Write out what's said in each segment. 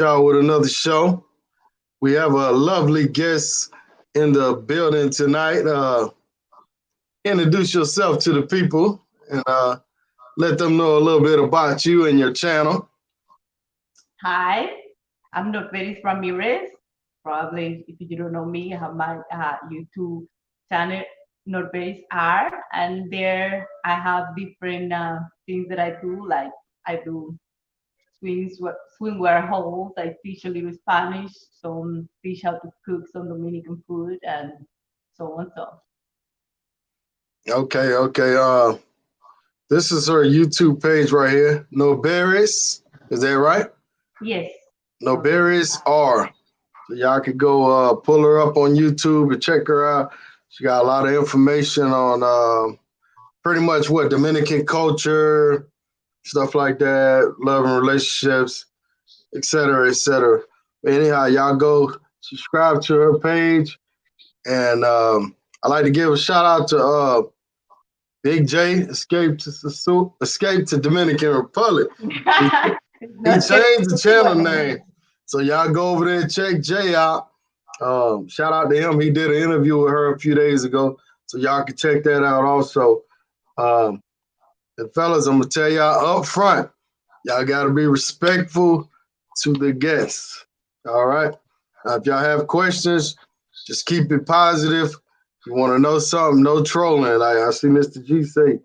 Y'all with another show. We have a lovely guest in the building tonight. Introduce yourself to the people and let them know a little bit about you and your channel. Hi, I'm Norberis Ramirez. Probably, if you don't know me, I have my YouTube channel, Norberis R, and there I have different things that I do. Like I do swimwear hauls. I teach a little Spanish, some teach how to cook some Dominican food, and so on. So Okay. This is her YouTube page right here. Norberis. Is that right? yes, Norberis R. So y'all could go pull her up on YouTube and check her out. She got a lot of information on pretty much what Dominican culture, stuff like that, love and relationships, etc., etc. Anyhow, y'all go subscribe to her page, and I like to give a shout out to Big J, escape to Dominican Republic. He no, changed the channel name, so y'all go over there and check Jay out. Shout out to him. He did an interview with her a few days ago, so y'all can check that out also. Um, and fellas, I'm gonna tell y'all up front, y'all gotta be respectful to the guests. All right. Now, if y'all have questions, just keep it positive. If you want to know something, no trolling. Like I see Mr. G say,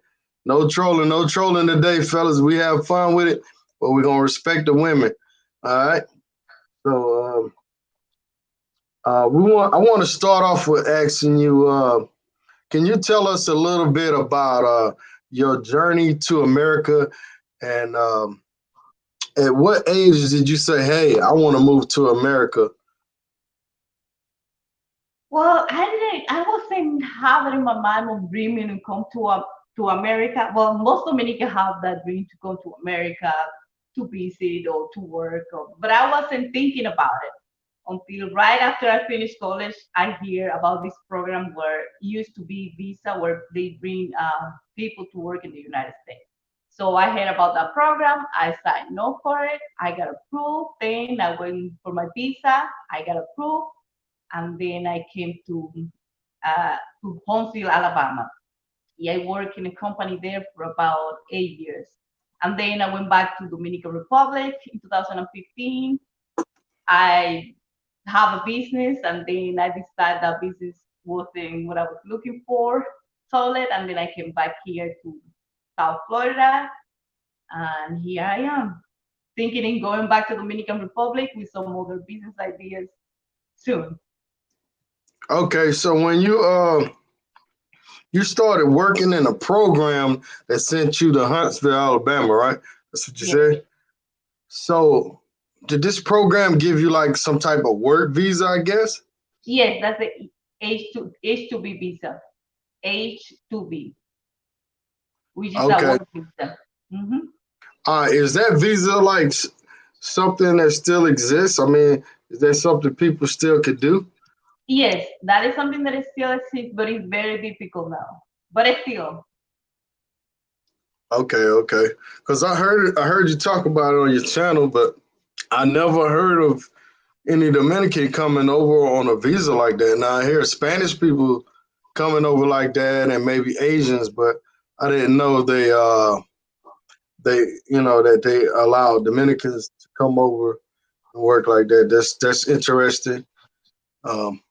no trolling today, fellas. We have fun with it, but we're gonna respect the women. All right. So I want to start off with asking you, can you tell us a little bit about your journey to America and at what age did you say, hey, I want to move to America? Well, I wasn't having in my mind of dreaming and come to America. Well, most Dominicans have that dream to come to America to visit or to work, but I wasn't thinking about it until right after I finished college. I hear about this program where it used to be visa, where they bring people to work in the United States. So I heard about that program. I signed up for it. I got approved. Then I went for my visa. I got approved, and then I came to Huntsville, Alabama. Yeah, I worked in a company there for about 8 years, and then I went back to Dominican Republic in 2015. I have a business, and then I decided that business wasn't what I was looking for, solid, and then I came back here to South Florida, and here I am, thinking in going back to Dominican Republic with some other business ideas soon. Okay, so when you started working in a program that sent you to Huntsville, Alabama, right? That's what you Yes, said. So did this program give you like some type of work visa, I guess? yes, that's the H2B visa, H2B, which is a Okay. work visa. Hmm. Is that visa like something that still exists? I mean, is that something people still could do? Yes, that is something that is still exists, but it's very difficult now. But it's still, Okay. Because I heard you talk about it on your channel, but I never heard of any Dominican coming over on a visa like that. Now I hear Spanish people coming over like that, and maybe Asians, but I didn't know they that they allow Dominicans to come over and work like that. That's interesting. Um,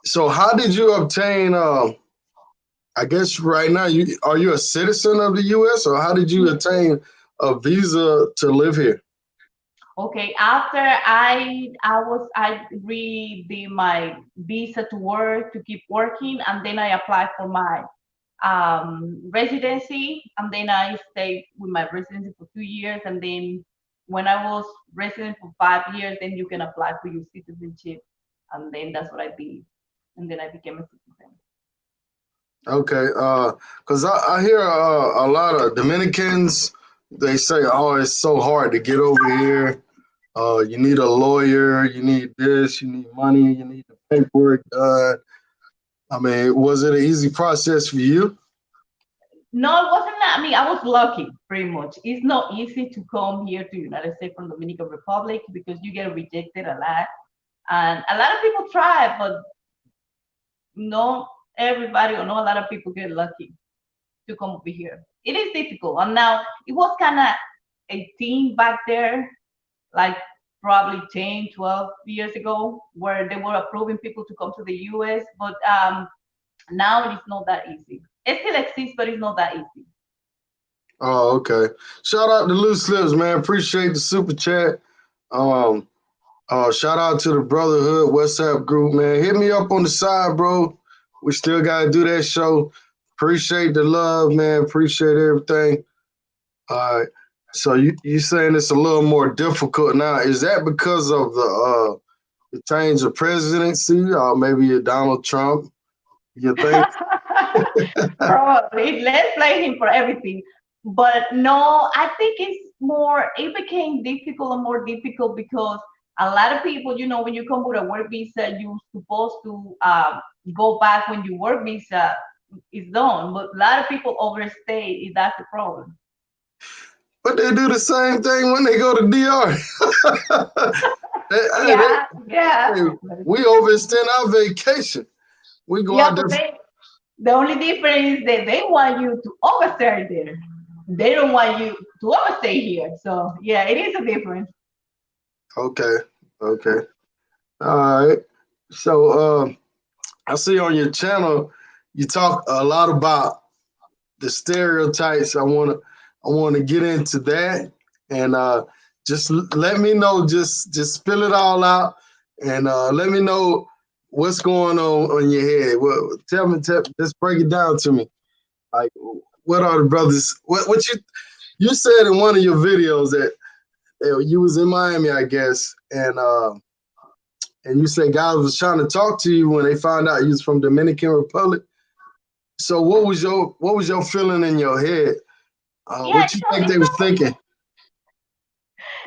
so how did you obtain? I guess right now you a citizen of the U.S. or how did you attain a visa to live here? okay. After I redid my visa to work to keep working, and then I applied for my residency, and then I stayed with my residency for 2 years, and then when I was resident for 5 years, then you can apply for your citizenship, and then that's what I did, and then I became a citizen. Okay, because I hear a lot of Dominicans. They say, "Oh, it's so hard to get over here. You need a lawyer. You need this. You need money. You need the paperwork done." I mean, was it an easy process for you? No, it wasn't that. I mean, I was lucky, pretty much. It's not easy to come here to United States from Dominican Republic because you get rejected a lot, and a lot of people try, but not everybody or not a lot of people get lucky to come over here. It is difficult, and now it was kind of a thing back there, like probably 10, 12 years ago, where they were approving people to come to the US, but now it is not that easy. It still exists, but it's not that easy. Oh, okay. Shout out to Loose Lips, man. Appreciate the super chat. Um, shout out to the Brotherhood WhatsApp group, man. Hit me up on the side, bro. We still gotta do that show. Appreciate the love, man. Appreciate everything. All right. So you saying it's a little more difficult now? Is that because of the change of presidency, or maybe a Donald Trump? You think? Probably. Let's blame him for everything. But no, I think it's more, it became difficult and more difficult because a lot of people, when you come with a work visa, you're supposed to go back when your work visa is done. But a lot of people overstay, that's the problem. But they do the same thing when they go to DR. Hey, Yeah, yeah. hey, we overextend our vacation. We go Yeah, out there. but the only difference is that they want you to overstay there. They don't want you to overstay here. So yeah, it is a difference. Okay, okay, all right. So I see on your channel you talk a lot about the stereotypes. I want to get into that, and just let me know. Just spill it all out, and let me know what's going on your head. Well, just break it down to me. Like, what are the brothers? What you said in one of your videos that you was in Miami, I guess, and you said guys was trying to talk to you when they found out you was from Dominican Republic. So what was your feeling in your head? Yeah, What you think they was thinking?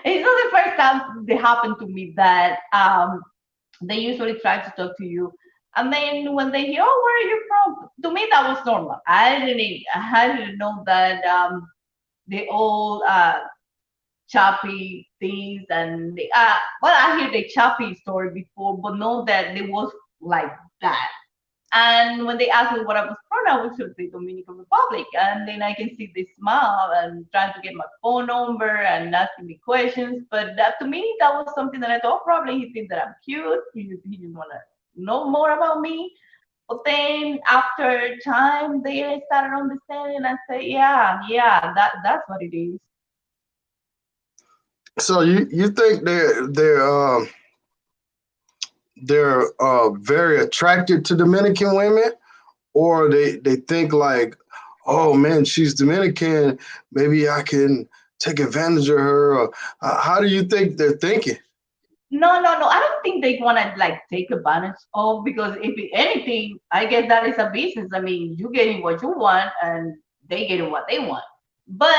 it's not the first time they happen to me that they usually try to talk to you. And then when they hear, oh, where are you from? To me, that was normal. I didn't know that they all choppy things and well, I hear the choppy story before, but know that it was like that. And when they asked me what I was from, I was from the Dominican Republic. And then I can see they smile and trying to get my phone number and asking me questions. But that, to me, that was something that I thought probably he thinks that I'm cute. He just want to know more about me. But then after time, they started understanding and say, yeah, yeah, that's what it is. So you think they're very attracted to Dominican women, or they think like, oh man, she's Dominican, maybe I can take advantage of her, or how do you think they're thinking? No, no, no. I don't think they want to like take advantage of because anything, I guess that is a business. I mean, you getting what you want and they getting what they want. But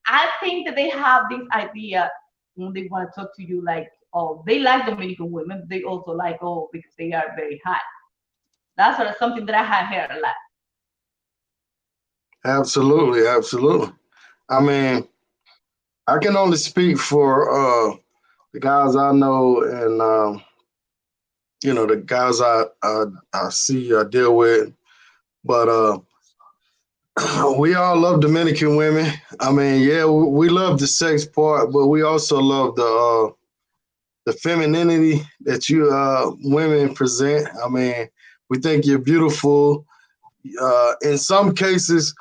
I think that they have this idea when they want to talk to you like, oh, they like Dominican women. But they also like, oh, because they are very hot. That's sort of something that I have heard a lot. Absolutely, absolutely. I mean, I can only speak for the guys I know, and the guys I see, I deal with. But we all love Dominican women. I mean, yeah, we love the sex part, but we also love the femininity that you women present. I mean, we think you're beautiful. In some cases,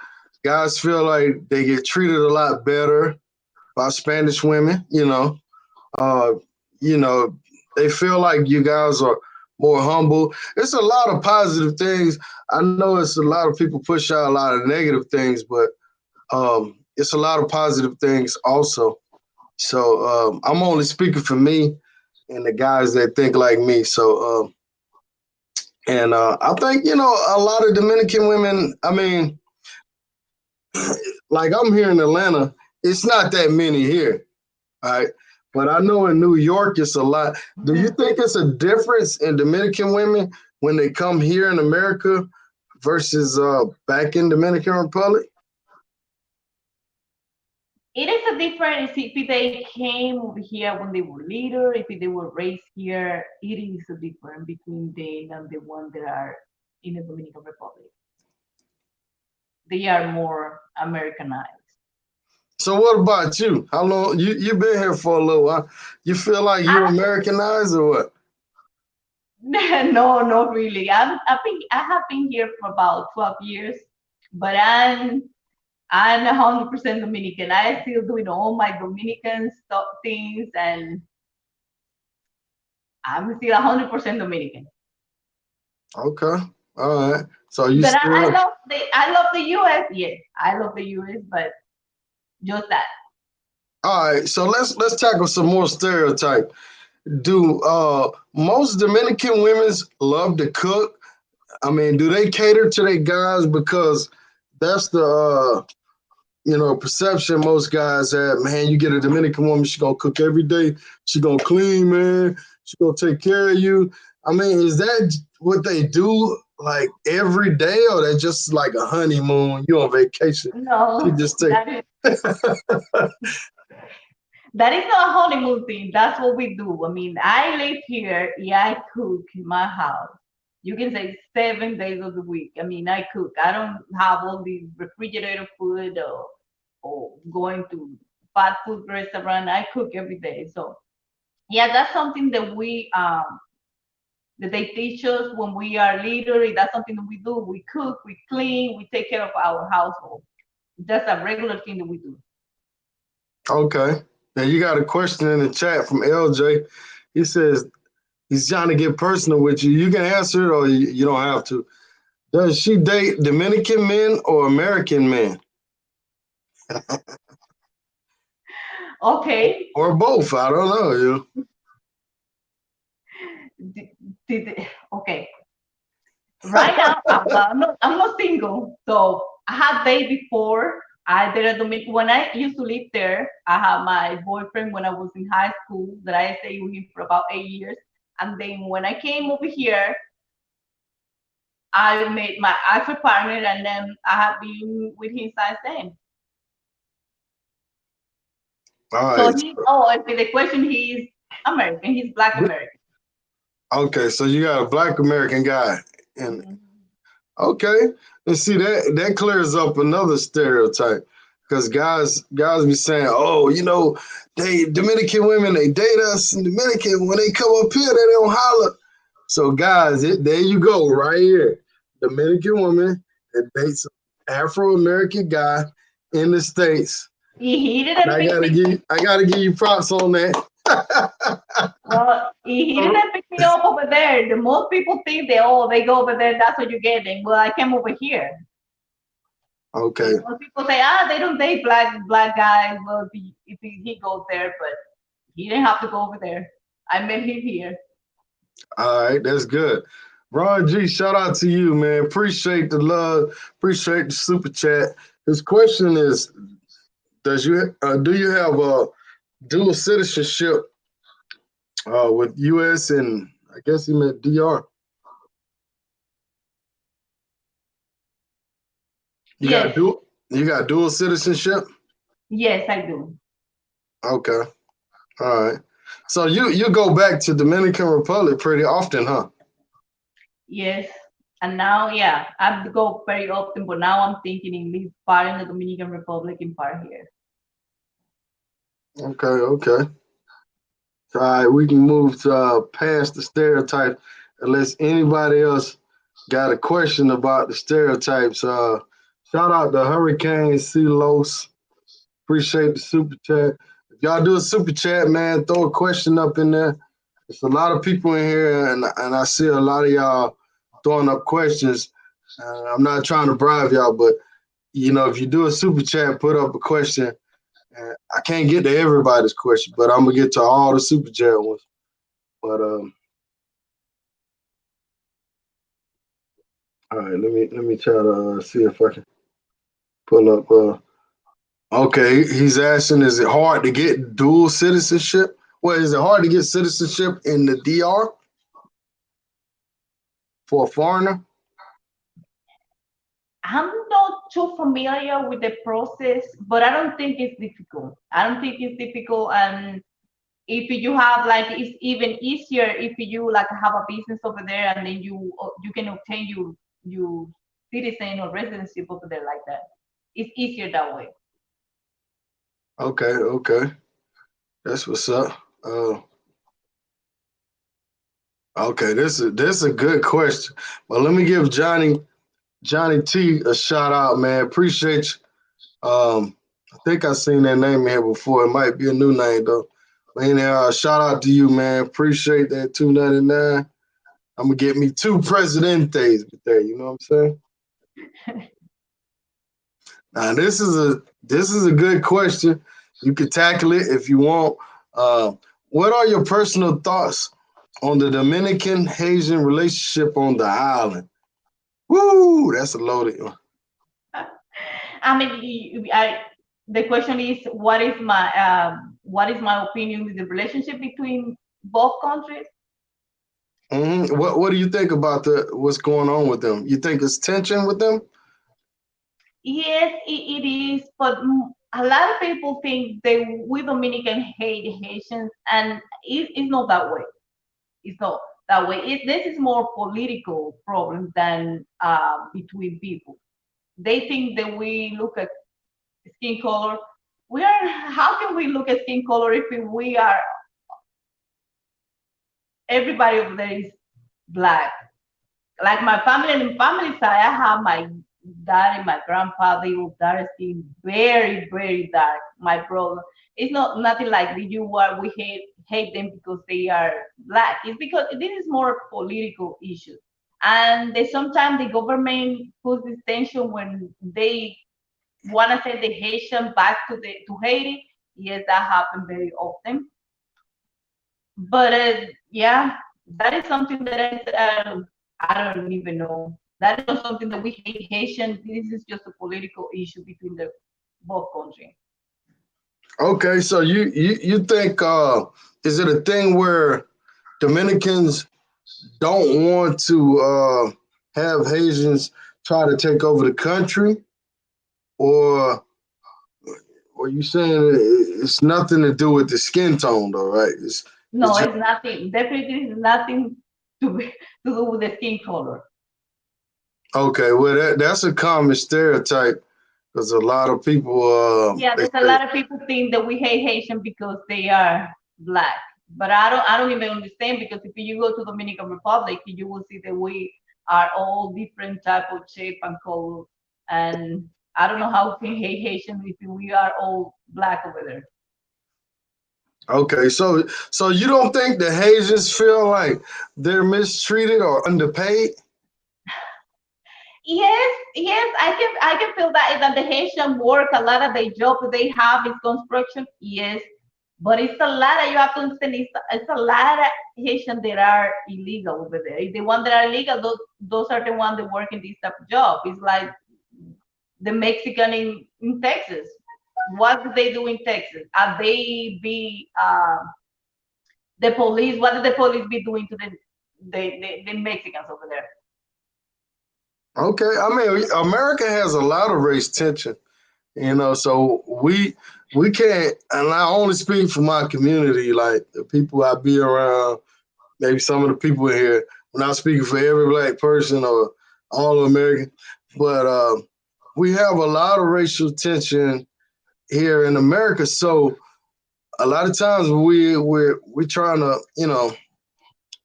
guys feel like they get treated a lot better by Spanish women. Uh, you know, they feel like you guys are more humble. It's a lot of positive things. I know it's a lot of people push out a lot of negative things, but it's a lot of positive things also. So I'm only speaking for me and the guys that think like me. So and I think a lot of Dominican women. I mean, like I'm here in Atlanta, it's not that many here. All right. But I know in New York it's a lot. Do you Mhm. think it's a difference in Dominican women when they come here in America versus back in Dominican Republic? It is a difference if they came over here when they were little, if they were raised here. It is a difference between them and the ones that are in the Dominican Republic. They are more Americanized. So what about you? How long you been here for a little while? You feel like you I, Americanized or what? no, not really. I have been here for about 12 years, but I'm 100% Dominican. I still doing all my Dominican stuff things, and I'm still 100% Dominican. Okay. All right. So you But still I love the US. Yes, I love the US, but just that. all right. So let's tackle some more stereotype. Do most Dominican women love to cook? I mean, do they cater to their guys because that's the perception most guys have, man, you get a Dominican woman, she gonna cook every day, she gonna clean, man, she gonna take care of you. I mean, is that what they do like every day, or they just like a honeymoon, you on vacation? She No, just take that is not a honeymoon thing. That's what we do. I mean, I live here. Yeah, I cook in my house. You can say 7 days of the week. I mean, I cook. I don't have all the refrigerator food or going to fast food restaurant. I cook every day. So yeah, that's something that they teach us when we are little. That's something that we do. We cook, we clean, we take care of our household. That's a regular thing that we do. okay. Now you got a question in the chat from LJ. He says he's trying to get personal with you. You can answer it or you don't have to. Does she date Dominican men or American men? Okay. Or both? I don't know. Okay. Right now, I'm not single. So I had dated before. I did a Dominican. When I used to live there, I had my boyfriend when I was in high school that I stayed with him for about 8 years. And then when I came over here, I made my actual partner, and then I have been with him since then. All So right. and the question, he's American. He's Black American. Okay, so you got a black American guy, and Mhm. okay, and see that clears up another stereotype because guys be saying, oh, they Dominican women they date us, and Dominican when they come up here they don't holler. So guys, there you go right here, Dominican woman that dates an Afro American guy in the states. He And didn't pick me. I gotta give you props on that. Well, he didn't pick me up over there. The most people think they go over there. That's what you're getting. Well, I came over here. Okay. Most people say, they don't date black guys. Well, if he goes there, but he didn't have to go over there. I met him here. All right, that's good. Ron G, shout out to you, man. Appreciate the love. Appreciate the super chat. His question is: do you have a dual citizenship with U.S. and I guess he meant DR? You got Yes, dual. You got dual citizenship. yes, I do. Okay. All right. So you go back to Dominican Republic pretty often, huh? Yes. And now, yeah, I go very often, but now I'm thinking in live part in the Dominican Republic and part here. Okay. Okay. All right, we can move to past the stereotype unless anybody else got a question about the stereotypes. Shout out to Hurricane Celos. Appreciate the super chat. If y'all do a super chat, man, throw a question up in there. There's a lot of people in here, and I see a lot of y'all throwing up questions. I'm not trying to bribe y'all, but if you do a super chat, put up a question. I can't get to everybody's question, but I'm gonna get to all the super chat ones. But all right, let me try to see if I can pull up. Okay, he's asking, is it hard to get dual citizenship? Well, is it hard to get citizenship in the DR for a foreigner? I'm not too familiar with the process, but I don't think it's difficult. I don't think it's difficult, and if you have like, it's even easier if you like have a business over there, and then you can obtain you citizen or residency over there like that. It's easier that way. Okay, okay. That's what's up. Okay, this is a good question. But let me give Johnny T a shout out, man. Appreciate you. I think I seen that name here before. It might be a new name though. But anyhow, shout out to you, man. Appreciate that 299. I'm gonna get me two Presidentes there. You know what I'm saying? Now this is a good question. You can tackle it if you want. Uh, what are your personal thoughts on the Dominican Haitian relationship on the island? Woo, that's a loaded one. I mean, the question is, what is my opinion with the relationship between both countries? What do you think about what's going on with them? You think it's tension with them? Yes, it is, but a lot of people think that we Dominican hate Haitians, and it's not that way. It's not that way. This is more political problem than between people. They think that we look at skin color. We are. How can we look at skin color if we are everybody over there is black? Like my family and family side, I have my dad and my grandpa. They were dark skin, very very dark. My brother, it's not nothing like the you are. We hate them because they are black. It's because this is more political issue, and they, sometimes the government puts this tension when they want to send the Haitian back to Haiti. Yes, that happens very often. But yeah, that is something that I don't even know. That is not something that we hate Haitian. This is just a political issue between the both countries. Okay, so you think is it a thing where Dominicans don't want to have Haitians try to take over the country, or you saying it's nothing to do with the skin tone though, right? It's No, just it's nothing. Definitely, it's nothing to do with the skin color. okay. Well, that's a common stereotype because a lot of people Yeah, they there's a say lot of people think that we hate Haitian because they are black. But I don't even understand because if you go to Dominican Republic, you will see that we are all different type of shape and color. And I don't know how we hate Haitian if we are all black over there. okay. So you don't think the Haitians feel like they're mistreated or underpaid? Yes, I can feel that the Haitian work, a lot of the job they have is construction. Yes, but it's a lot that you have to understand. It's a lot of Haitian that are illegal over there. The ones that are illegal, those are the ones that work in this type of job. It's like the Mexican in Texas. What do they do in Texas? Are they be the police? What do the police be doing to the Mexicans over there? Okay, I mean America has a lot of race tension, so we can't. And I only speak for my community, like the people I be around, maybe some of the people here. We're not speaking for every black person or all American, but we have a lot of racial tension here in America. So a lot of times we're trying to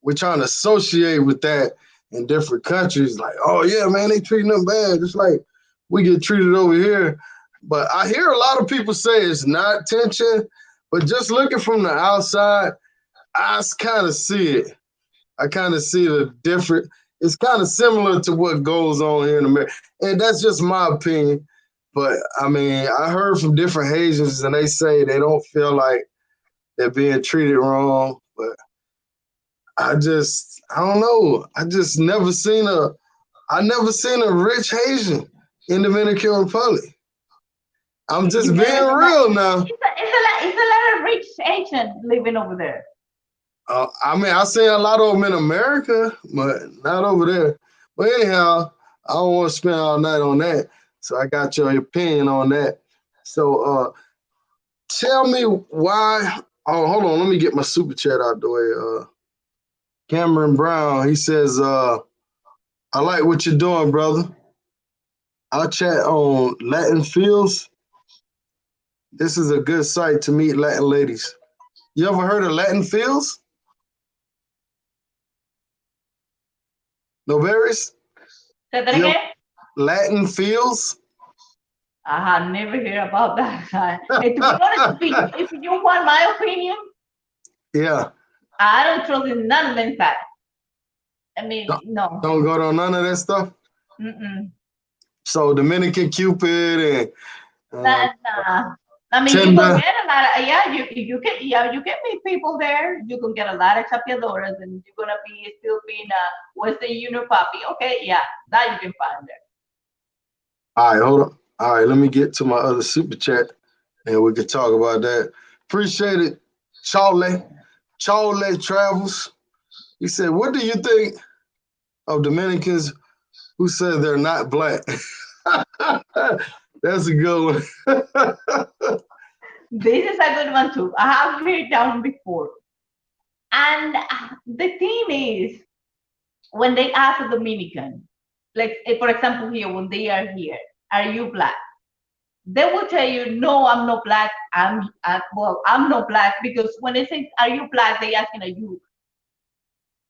we're trying to associate with that in different countries. Like, oh yeah, man, they treating them bad, just like we get treated over here. But I hear a lot of people say it's not tension, but just looking from the outside, I kind of see it. I kind of see the different. It's kind of similar to what goes on here in America, and that's just my opinion. But I mean, I heard from different Haitians, and they say they don't feel like they're being treated wrong. But I don't know. I never seen a rich Haitian in Dominican Republic. I'm You just being never see that. real now. It's a lot of rich Asian living over there. I mean, I seen a lot of them in America, but not over there. But anyhow, I don't want to spend all night on that. So I got your opinion on that. So tell me why. Oh, hold on. Let me get my super chat out the way. Cameron Brown, he says, I like what you're doing, brother. I'll chat on Latin Fields. This is a good site to meet Latin ladies. You ever heard of Latin Fields? Norberis? Say that You ever, again. Latin Fields? I have never heard about that. And to be honest, if you want my opinion, Yeah. I don't trust in none of them facts. I mean, Don't, no. don't go to none of that stuff. Mm-mm. So Dominican Cupid and Nah. I mean, you can Tinder. get a lot of you can meet people there. You can get a lot of chapeadoras, and you're gonna be still being a Western Union puppy. Okay, yeah, that you can find there. All right, hold on. All right, let me get to my other super chat and we can talk about that. Appreciate it, Charlie. Charlie Travels. He said, what do you think of Dominicans who say they're not black? That's a good one. This is a good one too. I have heard that one before. And the thing is, when they ask a Dominican, like for example here, when they are here, are you black? They will tell you, no, I'm not black. I'm not black because when they say, are you black? They asking, are you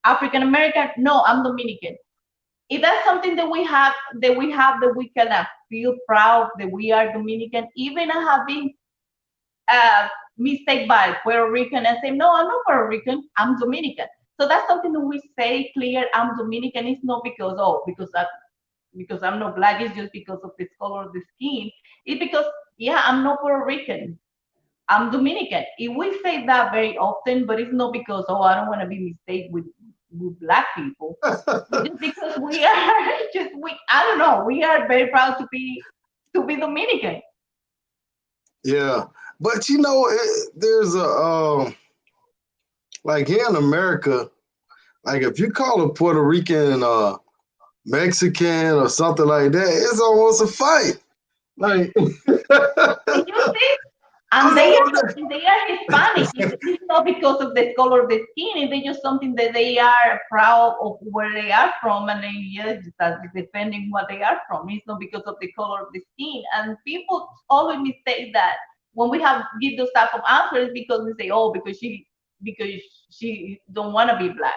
African American? No, I'm Dominican. If that's something that we can feel proud that we are Dominican, even I have been mistake by Puerto Rican and say, no, I'm not Puerto Rican, I'm Dominican. So that's something that we say clear, I'm Dominican. It's not because, because I'm not black, it's just because of the color of the skin. It's because, yeah, I'm not Puerto Rican. I'm Dominican. If we say that very often, but it's not because, I don't want to be mistaken with black people. It's just because we are I don't know, we are very proud to be Dominican. Yeah. But there's like here in America, like if you call a Puerto Rican Mexican or something like that, it's almost a fight. Like, And you see, I and they don't are know. they are Hispanic. It's not because of the color of the skin. It's just something that they are proud of where they are from, and they just defending what they are from. It's not because of the color of the skin. And people always mistake that when we have give those type of answers because we say, oh, because she don't want to be black.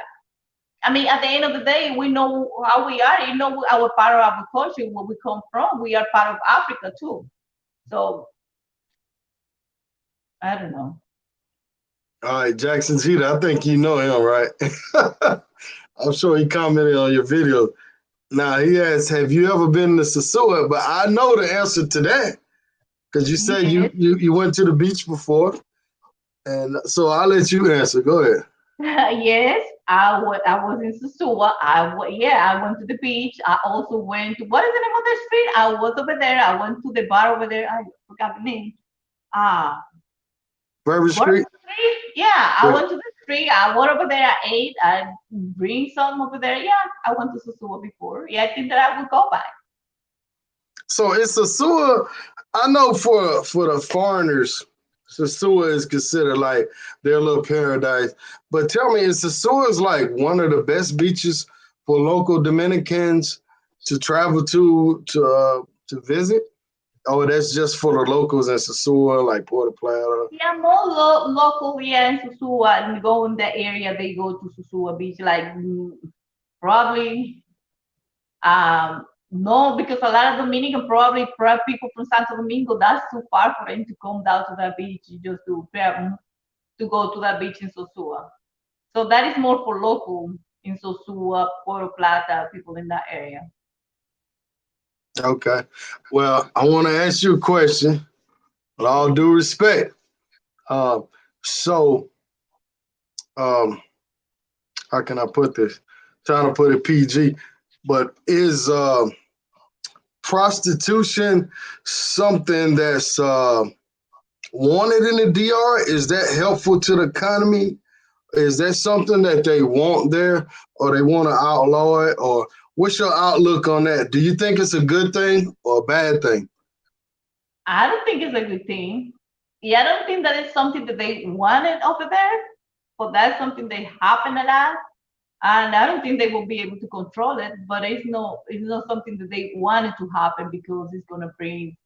I mean, at the end of the day, we know how we are. You know, our part of our culture, where we come from. We are part of Africa too. So I don't know. All right, Jackson Jeter, I think you know him, right? I'm sure he commented on your video. Now he asked, "Have you ever been to Sasua?" But I know the answer to that because you said you, Yes. you you went to the beach before, and so I'll let you answer. Go ahead. Yes, I was in Susua. I went to the beach. I also went to, what is the name of the street? I was over there. I went to the bar over there. I forgot the name. Ah, Bourbon what Street. street? Yeah, I Yeah. went to the street. I went over there. I ate. I bring some over there. Yeah, I went to Susua before. Yeah, I think that I will go back. So it's Sasua. I know for the foreigners, Sasua is considered like their little paradise. But tell me, is Sasua is like one of the best beaches for local Dominicans to travel to visit? Oh, that's just for the locals in Sasua, like Puerto Plata. Yeah, more local. Yeah, in Susua and go in that area. They go to Susua Beach like probably. No, because a lot of Dominican probably people from Santo Domingo, that's too far for them to come down to that beach just to go to that beach in Sosua. So that is more for local in Sosua, Puerto Plata, people in that area. Okay. Well, I want to ask you a question with all due respect. Uh, so, um, how can I put this? Trying to put it PG, but is prostitution something that's wanted in the DR? Is that helpful to the economy? Is that something that they want there, or they want to outlaw it, or What's your outlook on that? Do you think it's a good thing or a bad thing? I don't think it's a good thing. Yeah, I don't think that it's something that they wanted over there, but that's something that happened a lot. And I don't think they will be able to control it, but it's not something that they wanted to happen because it's gonna bring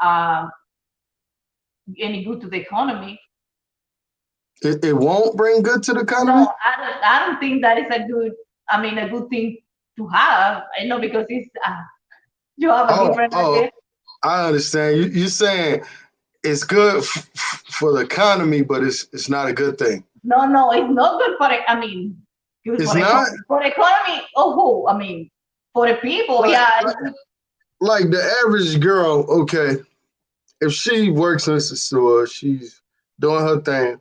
um, any good to the economy. It won't bring good to the No, economy? I don't think that is a good. I mean, a good thing to have. I know because it's you have a Oh, different oh, idea. I understand. You're saying it's good for the economy, but it's not a good thing. No, it's not good for. I mean, good It's for not economy. For economy, oh, who? I mean, for the people, like yeah. like, like the average girl. Okay, if she works in a store, she's doing her thing.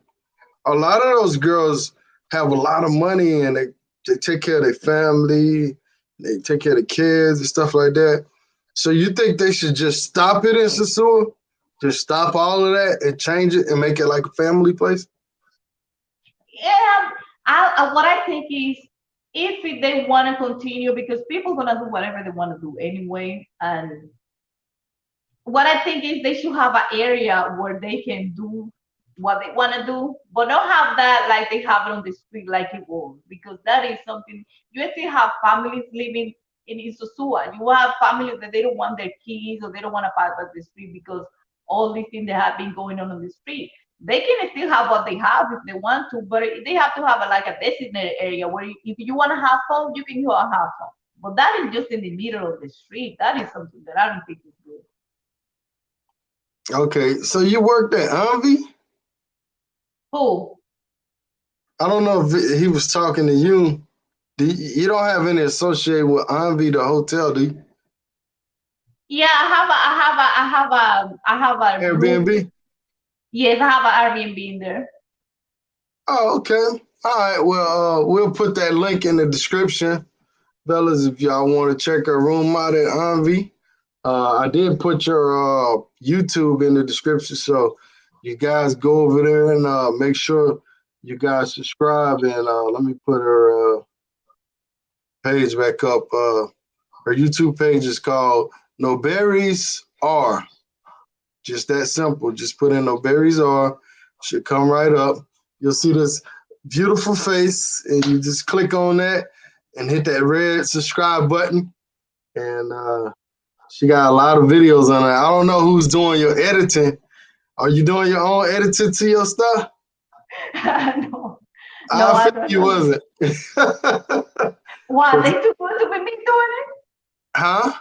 A lot of those girls have a lot of money and they take care of their family, they take care of the kids and stuff like that. So you think they should just stop it in Sasua? Just stop all of that and change it and make it like a family place? Yeah, what I think is if they want to continue, because people gonna do whatever they want to do anyway, and what I think is they should have an area where they can do what they want to do, but not have that like they have it on the street like it was, because that is something you still have families living in Isusua. You have families that they don't want their kids or they don't want to pass by the street because all these things that have been going on the street. They can still have what they have if they want to, but they have to have like a designated area where if you want to have fun, you can go and have fun. But that is just in the middle of the street. That is something that I don't think is good. Okay, so you worked at Envy? Who? I don't know if he was talking to you. You don't have any associated with Envy, the hotel, do you? Yeah, I have a room. Airbnb? Yes, I have an Airbnb in there. Oh, okay. All right. Well, we'll put that link in the description, fellas, if y'all want to check her room out at Envy. I did put your YouTube in the description, so you guys go over there and make sure you guys subscribe. And let me put her page back up. Her YouTube page is called Norberis R. Just that simple. Just put in Norberis R. Should come right up. You'll see this beautiful face, and you just click on that and hit that red subscribe button. And she got a lot of videos on it. I don't know who's doing your editing. Are you doing your own editing to your stuff? No, no, I I feel don't you know. wasn't. Why are they too good to be me doing it? Huh?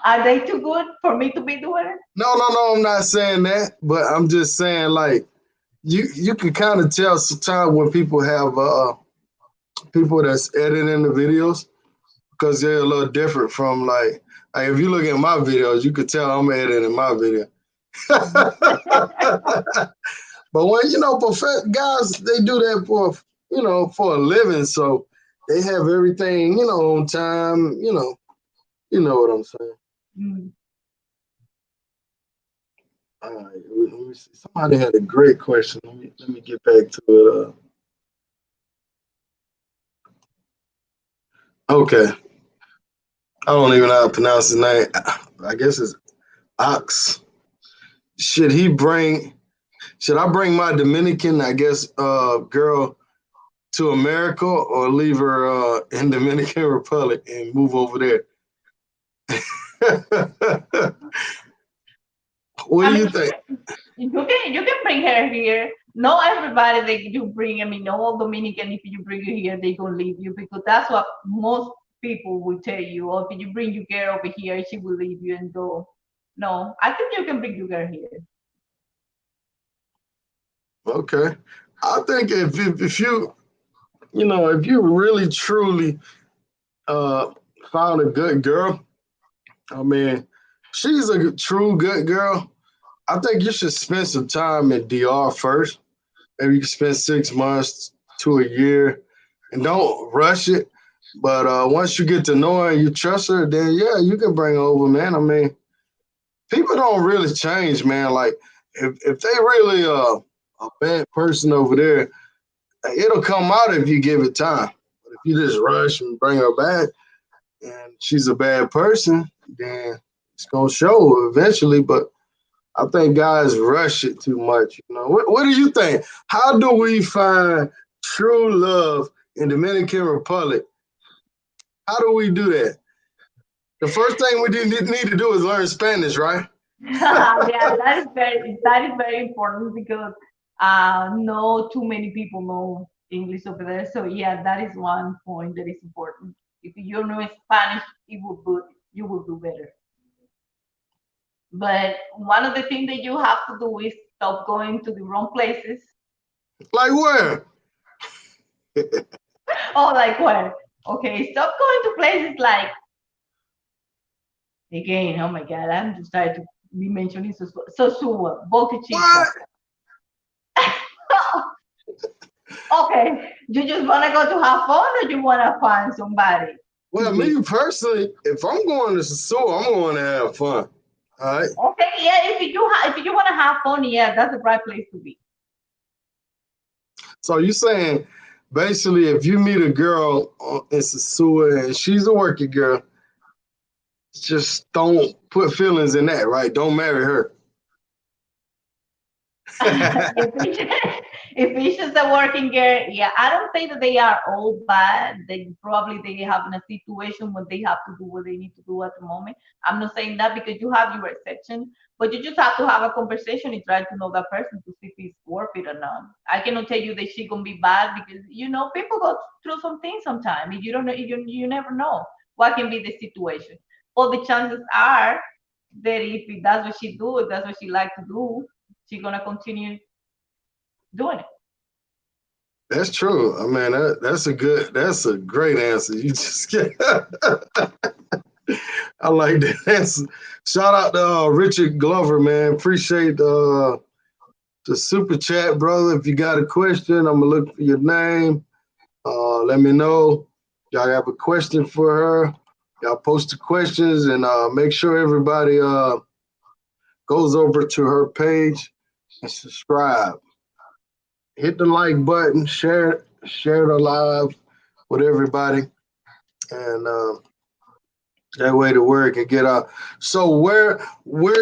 Are they too good for me to be doing it? No. I'm not saying that, but I'm just saying like you can kind of tell sometimes when people have people that's editing the videos because they're a little different from like if you look at my videos, you could tell I'm editing my video. But when guys, they do that for for a living, so they have everything on time. You know what I'm saying. Mm. All right, let me see. Somebody had a great question. Let me get back to it. Okay, I don't even know how to pronounce his name. I guess it's Ox. Should he bring? Should I bring my Dominican, I guess, girl to America or leave her in Dominican Republic and move over there? What I do mean, you think? you can bring her here. Not everybody that you bring. I mean, no all Dominican. If you bring her here, they gonna leave you because that's what most people will tell you. Or if you bring your girl over here, she will leave you and go. No, I think you can bring your girl here. Okay, I think if if you really truly uh, found a good girl, I mean, she's a true good girl. I think you should spend some time in DR first. Maybe you can spend 6 months to a year, and don't rush it. But once you get to know her and you trust her, then yeah, you can bring her over, man. I mean, people don't really change, man. Like if they really a bad person over there, it'll come out if you give it time. But if you just rush and bring her back, and she's a bad person, then it's gonna show eventually. But I think guys rush it too much. You know, what do you think? How do we find true love in Dominican Republic? How do we do that? The first thing we need to do is learn Spanish, right? Yeah, that is very important because no too many people know English over there. So yeah, that is one point that is important. If you know Spanish, you will do better. But one of the things that you have to do is stop going to the wrong places. Like where? Oh, like where? Okay, stop going to places like again. Oh my God, I'm just trying to be mentioning Sosua, Boca Chica. What? Okay, you just wanna go to have fun, or you wanna find somebody to Well, be? me personally, if I'm going to Sasua, I'm going to have fun. All right. Okay, yeah. If you wanna have fun, yeah, that's the right place to be. So you saying basically, if you meet a girl in Sasua and she's a working girl, just don't put feelings in that, right? Don't marry her. if it's if it's just a working girl, yeah, I don't say that they are all bad. They have in a situation when they have to do what they need to do at the moment. I'm not saying that because you have your exception, but you just have to have a conversation and try to know that person to see if it's worth it or not. I cannot tell you that she gonna be bad because people go through some things sometimes. You don't know, you never know what can be the situation. But the chances are that if that's what she do, if that's what she like to do, she's gonna continue doing it. That's true. I mean, that's a great answer. You just get, I like that answer. Shout out to Richard Glover, man. Appreciate the super chat, brother. If you got a question, I'm gonna look for your name. Let me know. Y'all have a question for her. Y'all post the questions and make sure everybody goes over to her page and subscribe. Hit the like button, share the live with everybody, and that way the word can get out. So where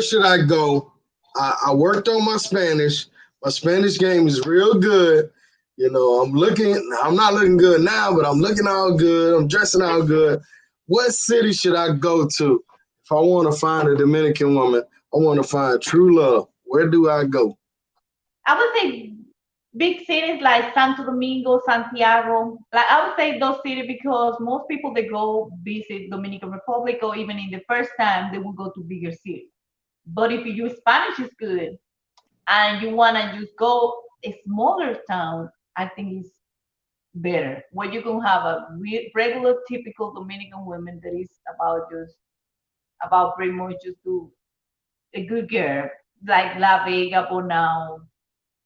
should I go? I worked on my Spanish. My Spanish game is real good. You know, I'm not looking good now, but I'm looking all good. I'm dressing all good. What city should I go to if I want to find a Dominican woman? I want to find true love. Where do I go? I would say big cities like Santo Domingo, Santiago. Like I would say those cities because most people they go visit Dominican Republic or even in the first time they will go to bigger cities. But if your Spanish is good and you wanna just go a smaller town, I think it's better. Where you can have a regular, typical Dominican woman that is about pretty much just do a good girl, like La Vega, Bonao,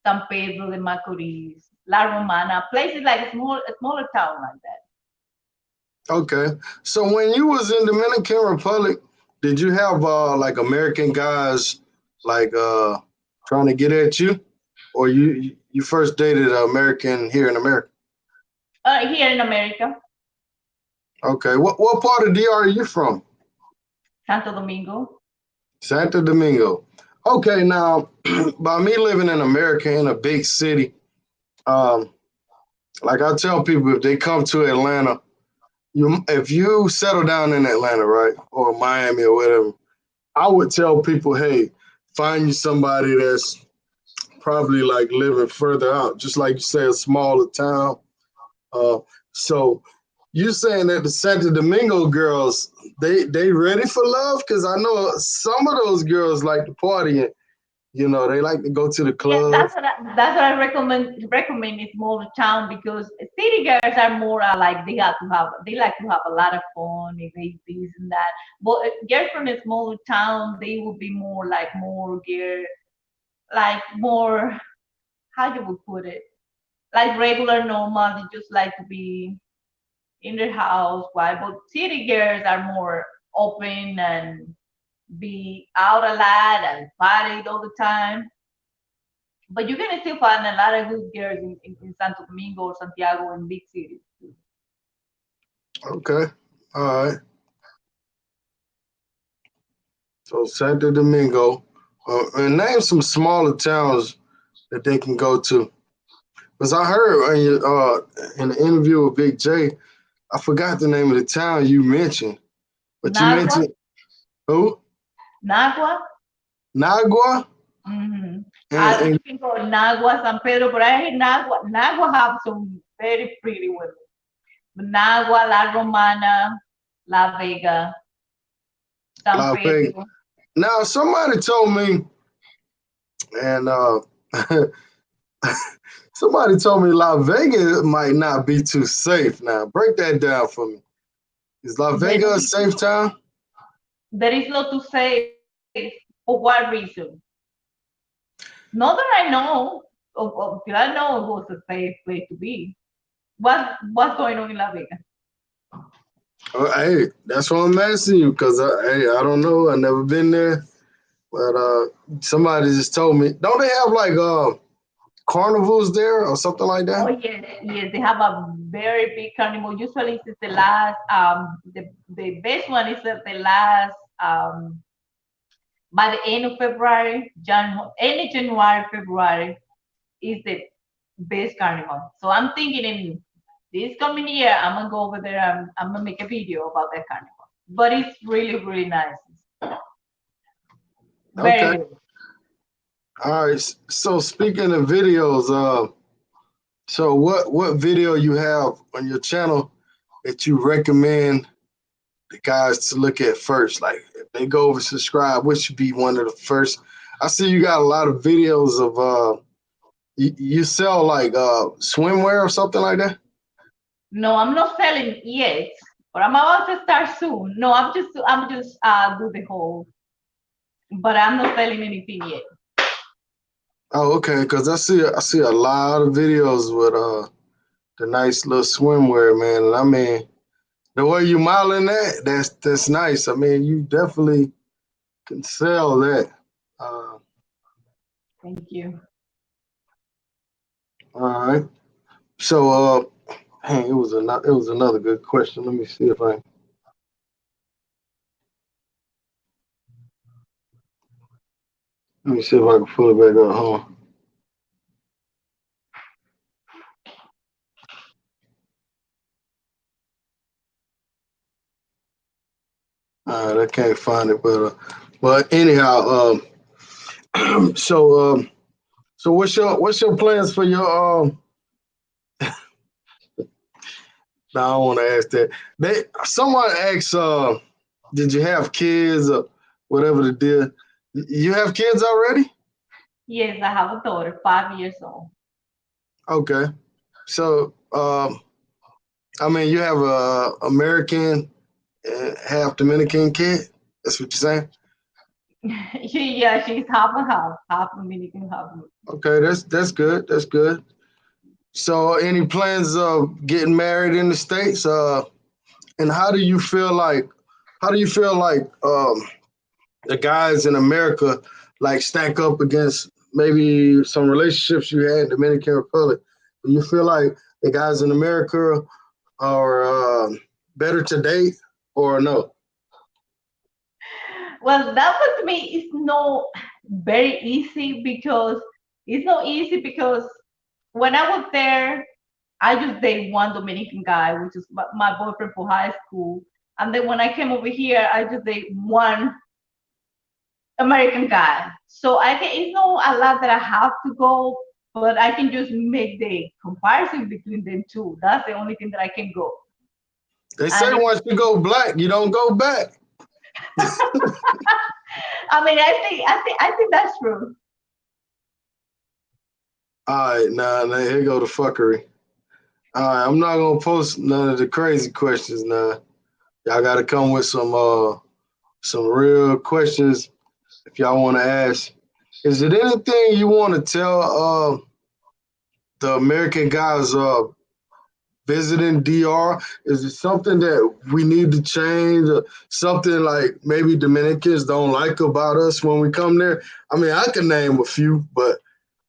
San Pedro de Macorís, La Romana, places like a smaller town like that. Okay. So when you was in Dominican Republic, did you have like American guys like trying to get at you, or you first dated an American here in America? Here in America, Okay. What part of DR are you from? Santo Domingo. Santo Domingo. Okay. Now, by me living in America in a big city, um, like I tell people, if they come to Atlanta, if you settle down in Atlanta, right, or Miami or whatever, I would tell people, hey, find you somebody that's probably like living further out, just like you say, a smaller town. Uh, so you saying that the Santo Domingo girls, they ready for love? Because I know some of those girls like to party and they like to go to the Yeah, club. that's what I recommend a smaller town because city girls are more like they like to have a lot of fun, they this and that. But girls from a smaller town, they would be more like more gear, like more how you would put it, like regular normal. They just like to be in their house. Why? But city girls are more open and be out a lot and party all the time. But you're gonna still find a lot of good girls in Santo Domingo or Santiago in big cities too. Okay, all right. So Santo Domingo, and name some smaller towns that they can go to. Because I heard in the interview with Big J, I forgot the name of the town you mentioned, but you Nagua, mentioned who? Nagua. Nagua, Mm-hmm. and You can go Nagua, San Pedro, but I heard Nagua have some very pretty women. Nagua, La Romana, La Vega, San La Vegas. Pedro. Now somebody told me, and somebody told me La Vega might not be too safe. Now break that down for me. Is La There, Vega a safe town? there is no to say for what reason. Not that I know. Till I know it was a safe place to be. What's going on in La Vega? Hey, that's what I'm asking you because I don't know. I never been there, but somebody just told me. Don't they have like carnivals there or something like Oh that? yes, yes, they have a very big carnival. Usually it's the last the best one is at the last by the end of February, end of January, February is the best carnival. So I'm thinking in this coming year I'm gonna go over there. I'm gonna make a video about that carnival. But it's really, really nice. Okay. Very good. All right. So speaking of videos, so what video you have on your channel that you recommend the guys to look at first? Like if they go over subscribe, what should be one of the first? I see you got a lot of videos of you sell like swimwear or something like that. No, I'm not selling yet, but I'm about to start soon. No, I'm just do the whole, but I'm not selling anything yet. Oh, okay. Because I see a lot of videos with the nice little swimwear, man. And I mean, the way you modeling that's nice. I mean, you definitely can sell that. Uh, Thank you. all right. So, hey, it was another good question. Let me see if I let me see if I can pull it back up. Hold on. All right, I can't find it, but anyhow, so so what's your plans for your No, I don't want to ask that. Someone asked, did you have kids or whatever the deal? You have kids already? Yes, I have a daughter, 5 years old. Okay. So, I mean, you have a American and half Dominican kid. That's what you're saying? Yeah, she's half and half Dominican, half. Okay, that's good. That's good. So, any plans of getting married in the States? And how do you feel like the guys in America like stack up against maybe some relationships you had in Dominican Republic? Do you feel like the guys in America are better to date or no? Well, that was to me is not very easy because it's not easy because when I was there, I just date one Dominican guy, which is my boyfriend for high school. And then when I came over here, I just date one American guy. So I can it's not a lot that I have to go, but I can just make the comparison between them two. That's the only thing that I can go. They say And once you go black, you don't go back. I mean, I think that's true. All right, nah, here go the fuckery. All right, I'm not gonna post none of the crazy questions now. Y'all gotta come with some real questions if y'all want to ask. Is it anything you want to tell the American guys visiting DR? Is it something that we need to change or something like maybe Dominicans don't like about us when we come there? I mean, I can name a few, but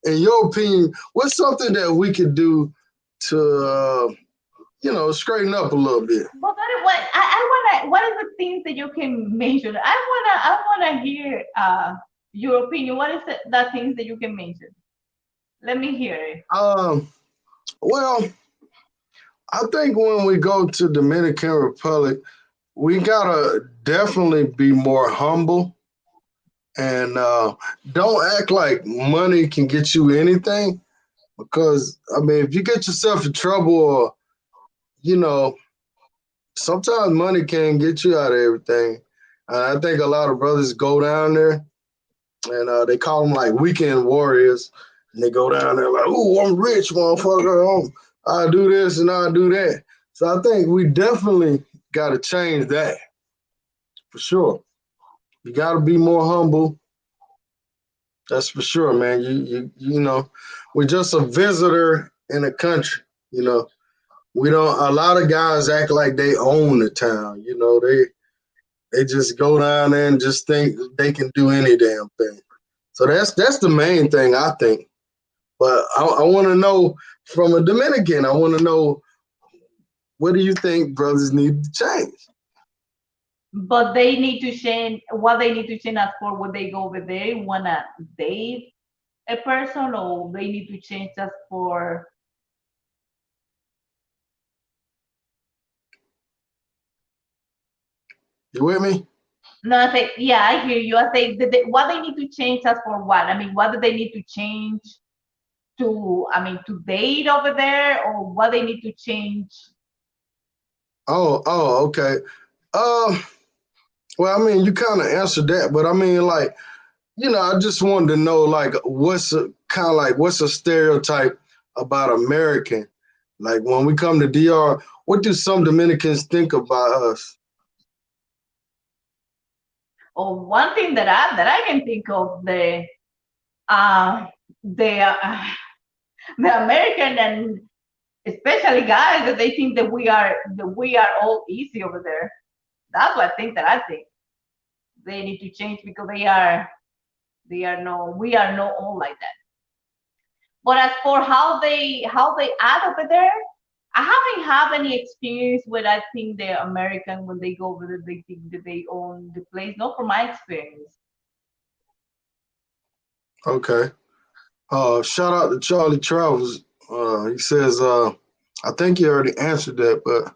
in your opinion, what's something that we could do to, straighten up a little bit? But what I what is the things that you can mention? I wanna hear your opinion. What is the things that you can mention? Let me hear it. Um, well, I think when we go to Dominican Republic, we gotta definitely be more humble and don't act like money can get you anything. Because I mean, if you get yourself in trouble, or you know, sometimes money can get you out of everything. I think a lot of brothers go down there and they call them like weekend warriors, and they go down there like, "Ooh, I'm rich, motherfucker. I do this and I do that." So I think we definitely got to change that for sure. You got to be more humble. That's for sure, man. You know, we're just a visitor in a country. You know, we don't. A lot of guys act like they own the town. You know, they just go down there and just think they can do any damn thing. So that's the main thing I think. But I want to know from a Dominican. I want to know, what do you think brothers need to change? But they need to change what they need to change as for when they go over there. Wanna date a person, or they need to change just for. You with me? No, I say, yeah, I hear you. I say, what they need to change us for what? I mean, what do they need to change to, I mean, to date over there, or what they need to change? Okay. Um, well, I mean, you kind of answered that, but I mean, like, I just wanted to know, like, what's a stereotype about American? Like, when we come to DR, what do some Dominicans think about us? Or one thing that I can think of, uh, the, uh, the American, and especially guys, that they think that we are all easy over there. That's what thing that I think they need to change, because they are no we are not all like that. But as for how they act over there, I haven't had any experience where I think the American, when they go over there, they think that they own the place. Not from my experience. Okay. Shout out to Charlie Travels. He says, I think you already answered that, but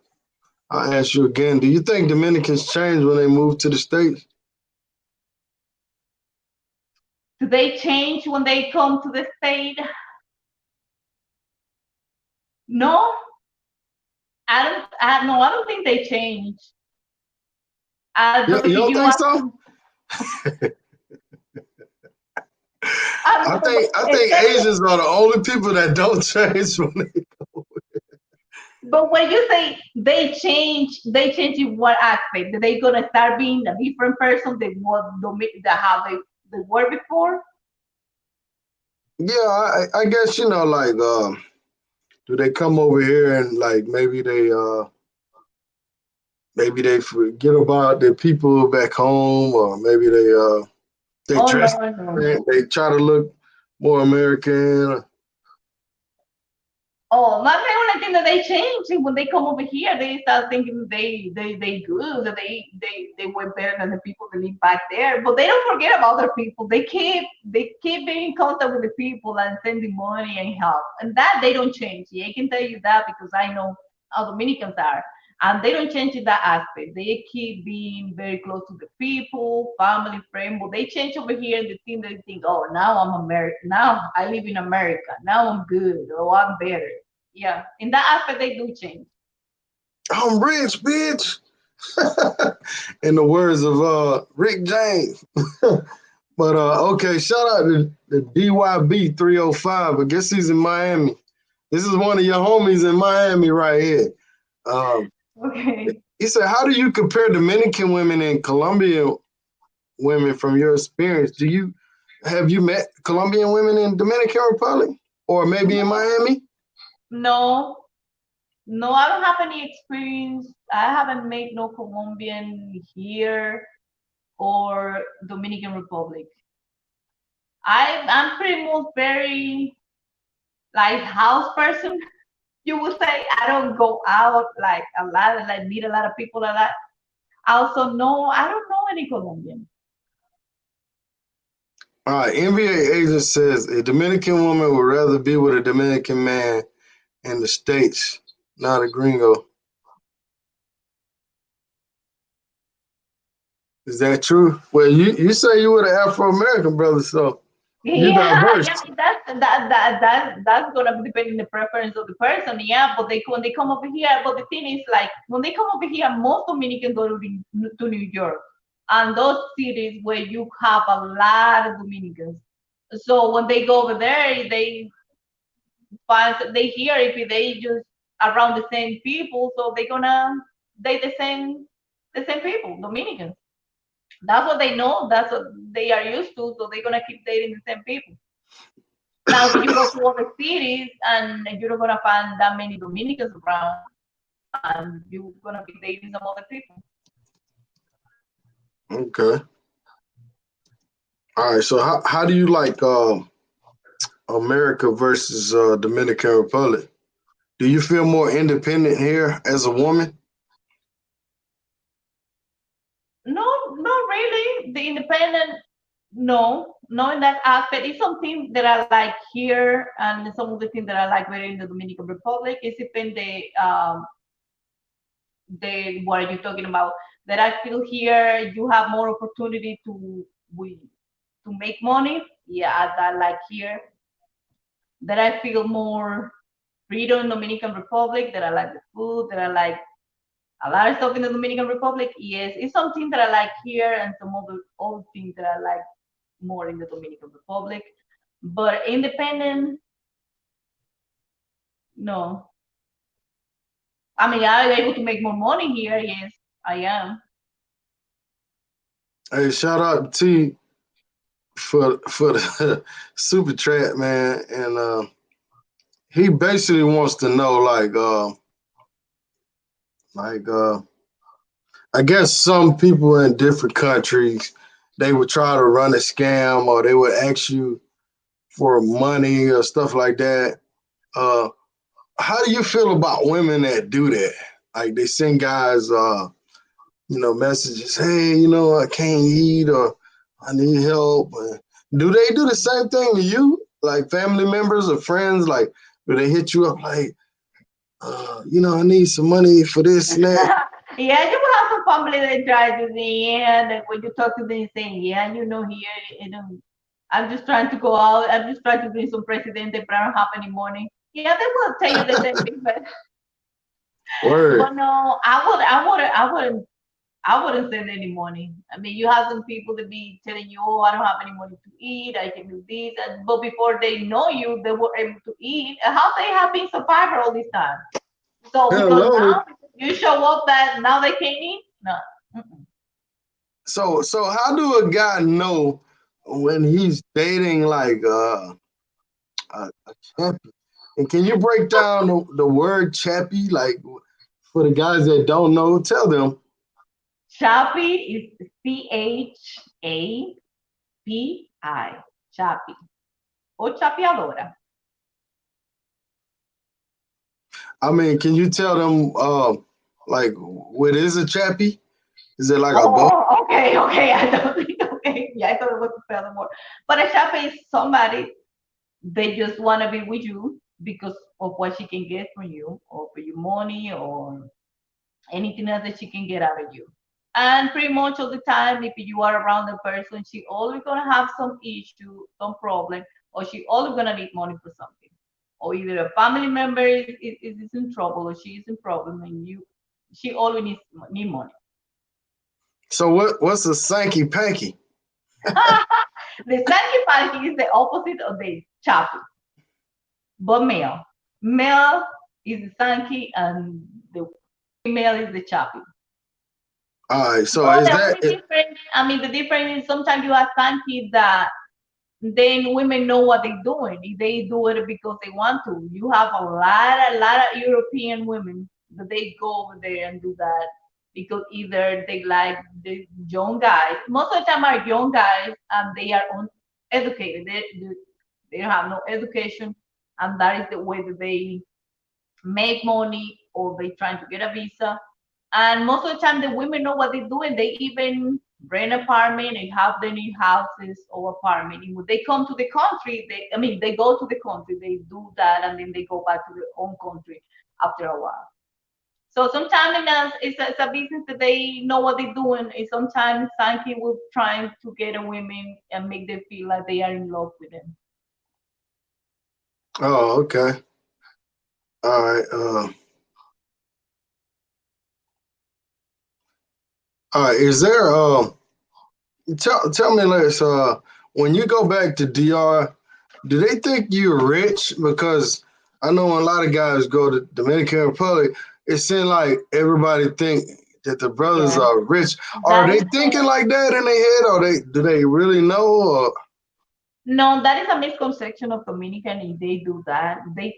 I'll ask you again. Do you think Dominicans change when they move to the States? Do they change when they come to the state? No, I don't. No, I don't think they change. But You if don't you think ask so? them, I it's think very. Asians are the only people that don't change when they. But when you say they change in what aspect? That they gonna start being a different person than what how they were before? Yeah, I guess like do they come over here and like maybe they forget about their people back home, or maybe they Oh no, dress no. different, they try to look more American. Oh, not the only thing that they change is when they come over here, they start thinking they good, that they were better than the people that live back there. But they don't forget about their people. They keep being in contact with the people and sending money and help, and that they don't change. Yeah, I can tell you that, because I know how Dominicans are, and they don't change in that aspect. They keep being very close to the people, family, friend. But they change over here, and the thing they think, oh, now I'm American. Now I live in America. Now I'm good. Or I'm better. Yeah, in that aspect they do change. I'm rich, bitch. In the words of Rick James. But okay, shout out to the DYB 305. I guess he's in Miami. This is one of your homies in Miami right here. Um, Okay. he said, "How do you compare Dominican women and Colombian women from your experience? Have you met Colombian women in Dominican Republic or maybe in No, Miami?" no, no, I don't have any experience. I haven't made no Colombian here or Dominican Republic. I'm pretty much very like house person. You would say I don't go out like a lot, like meet a lot of people a lot. Also, no, I don't know any Colombian. All right, NBA agent says a Dominican woman would rather be with a Dominican man in the States, not a gringo. Is that true? Well, you say you were an Afro American brother, so you Yeah, yeah, diverse. that's gonna depend on the preference of the person. Yeah, but they when they come over here, but the thing is like when they come over here, most Dominicans go to New York, and those cities where you have a lot of Dominicans. So when they go over there, they find they hear if they just around the same people, so they're gonna date the same people, Dominicans. That's what they know. That's what they are used to. So they're gonna keep dating the same people. Now, if you go to other cities and you're not gonna find that many Dominicans around, and you're gonna be dating some other people. Okay. All right. So how do you like America versus Dominican Republic? Do you feel more independent here as a woman? No, not really. The independent, no, not in that aspect. It's something that I like here, and some of the things that I like very in the Dominican Republic is even the what you're talking about. That I feel here, you have more opportunity we to make money. Yeah, that like here. That I feel more freedom in Dominican Republic. That I like the food. That I like a lot of stuff in the Dominican Republic. Yes, it's something that I like here, and some other things that I like more in the Dominican Republic. But independent, no. I mean, I'm able to make more money here. Yes, I am. Hey, shout out to T for the super chat, man, and he basically wants to know like I guess some people in different countries they would try to run a scam or they would ask you for money or stuff like that. Uh, how do you feel about women that do that? Like they send guys, messages. Hey, I can't eat or I need help. Do they do the same thing to you? Like family members or friends? Like do they hit you up like, I need some money for this and that? Yeah, you will have some family that try to say, yeah, and when you talk to them, saying, yeah, here, I'm just trying to go out. I'm just trying to bring some presidente, but I don't have any money. Yeah, they will tell you the same thing, but Word. no, I wouldn't send any money. I mean, you have some people that be telling you, "Oh, I don't have any money to eat. I can do this," but before they know you, they were able to eat. How they have been survivor all this time? So because Hello. now you show up that now they can't eat. No. Mm-mm. So how do a guy know when he's dating like a chappy? And can you break down the word chappy? Like for the guys that don't know, tell them. Chappy is Chapi. Chappy or chapeadora. I mean, can you tell them like what is a chappy? Is it like a boat? Oh, okay, okay. I don't think okay. Yeah, I thought it was a spell more. But a chappy is somebody they just want to be with you because of what she can get from you, or for your money, or anything else that she can get out of you. And pretty much all the time, if you are around the person, she always gonna have some issue, some problem, or she always gonna need money for something. Or either a family member is in trouble or she is in problem and she always need money. So what's a sanky panky? The Sanky Panky is the opposite of the Chappy, but male. Male is the Sanky and the female is the Chappy. All right. So But is the that only it? difference, I mean, the difference is sometimes you have Sanky that then women know what they're doing. They do it because they want to. You have a lot of European women that they go over there and do that because either they like the young guys. Most of the time are young guys and they are uneducated. They don't have no education, and that is the way that they make money or they trying to get a visa And most of the time, the women know what they're doing. They even rent apartment and have their new houses or apartment. And when they come to the country, they go to the country, they do that, and then they go back to their own country after a while. So sometimes it's a business that they know what they're doing. And sometimes some people trying to get a women and make them feel like they are in love with them. Oh, okay. All right. All right. Is there tell me this, when you go back to DR, do they think you're rich? Because I know when a lot of guys go to Dominican Republic, it seems like everybody think that the brothers Yeah, are rich. Are that they is thinking like that in their head, or they do they really know? Or no, that is a misconception of Dominican. If they do that, they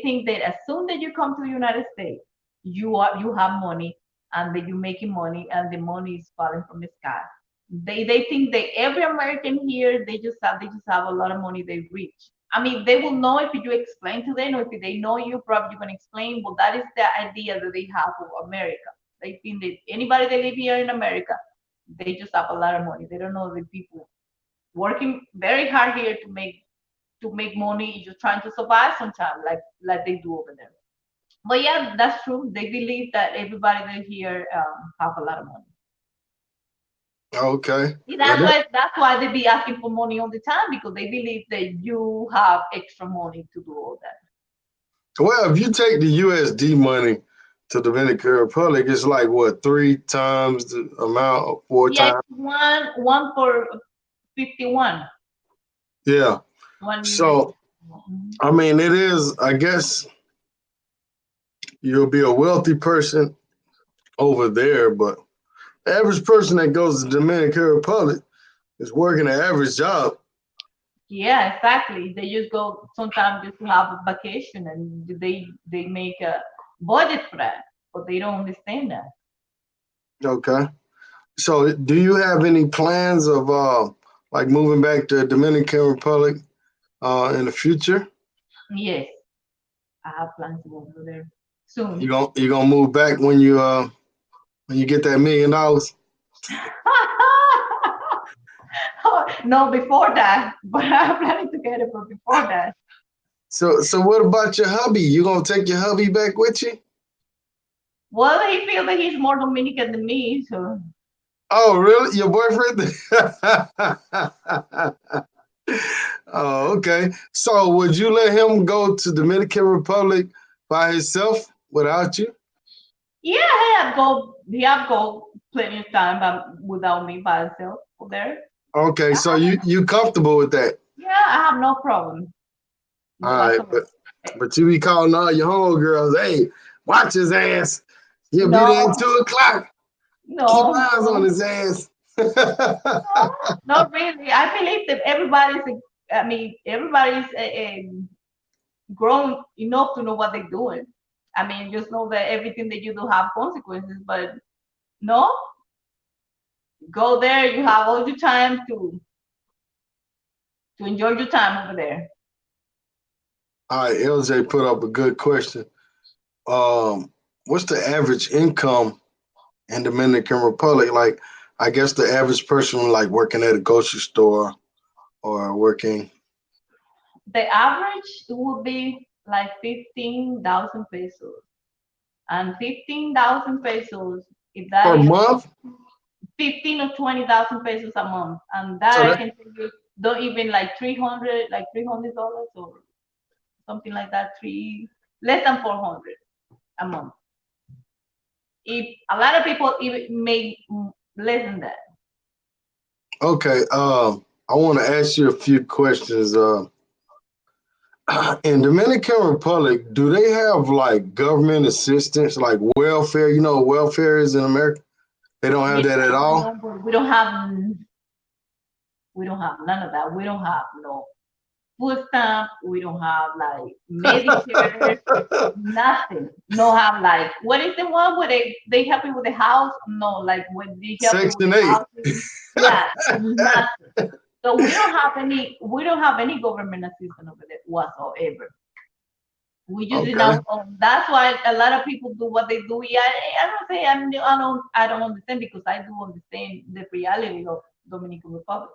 think that as soon as you come to the United States, you have money and that you're making money and the money is falling from the sky. They think that every American here they just have a lot of money. They rich. I mean, they will know if you explain to them, or if they know you, probably you can explain. But that is the idea that they have of America. They think that anybody that live here in America, they just have a lot of money. They don't know the people working very hard here to make money, just trying to survive sometimes, like they do over there. But yeah, that's true. They believe that everybody that here have a lot of money. okay, See, well, that's why they be asking for money all the time, because they believe that you have extra money to do all that. well, if you take the USD money to Dominican Republic, it's like what, three times the amount, or four Yeah, times? it's one for 51. Yeah. One US. So I mean, it is. I guess you'll be a wealthy person over there, but the average person that goes to Dominican Republic is working an average job. Yeah, exactly. They just go sometimes just to have a vacation, and they make a budget for that, but they don't understand that. Okay. So, do you have any plans of like moving back to Dominican Republic in the future? Yes, I have plans to go over there You soon. gonna move back when you get that $1 million? No, before that, but I'm planning to get it, but before that. So what about your hubby? You gonna take your hubby back with you? Well, he feels that he's more Dominican than me, so Oh, really? Your boyfriend? Oh, okay. So would you let him go to Dominican Republic by himself without you? yeah, he have go plenty of time, but without me by himself over there. Okay, I so have, you comfortable with that? yeah, I have no problem All right, whatsoever. but you be calling all your homegirls, hey, watch his ass. He'll be there at No, 2 o'clock. Keep no, eyes on no, his ass. no, not really. I believe that everybody's grown enough to know what they're doing. I mean, just know that everything that you do have consequences, but no, go there. You have all your time to enjoy your time over there. All right, LJ put up a good question. What's the average income in Dominican Republic? Like, I guess the average person like working at a grocery store or working The average would be like 15,000 pesos, and 15,000 pesos, if that per is month. 15 or 20,000 pesos a month, and that So I that can tell you, don't even like 300, like $300 or something like that, less than 400 a month. If a lot of people even make less than that. okay. I want to ask you a few questions. In Dominican Republic, do they have like government assistance, like welfare? You know, what welfare is in America. They don't have Yes, that at I all. know, but we don't have none of that. We don't have no food stamp. We don't have like Medicare. Nothing. No have like what is the one where they help you with the house? No, like when they help you with the Section 8. housing. Yeah, nothing. So we don't have any government assistance over there whatsoever. We just did Okay. not. That's why a lot of people do what they do. Yeah, I don't say I don't understand because I do understand the reality of Dominican Republic.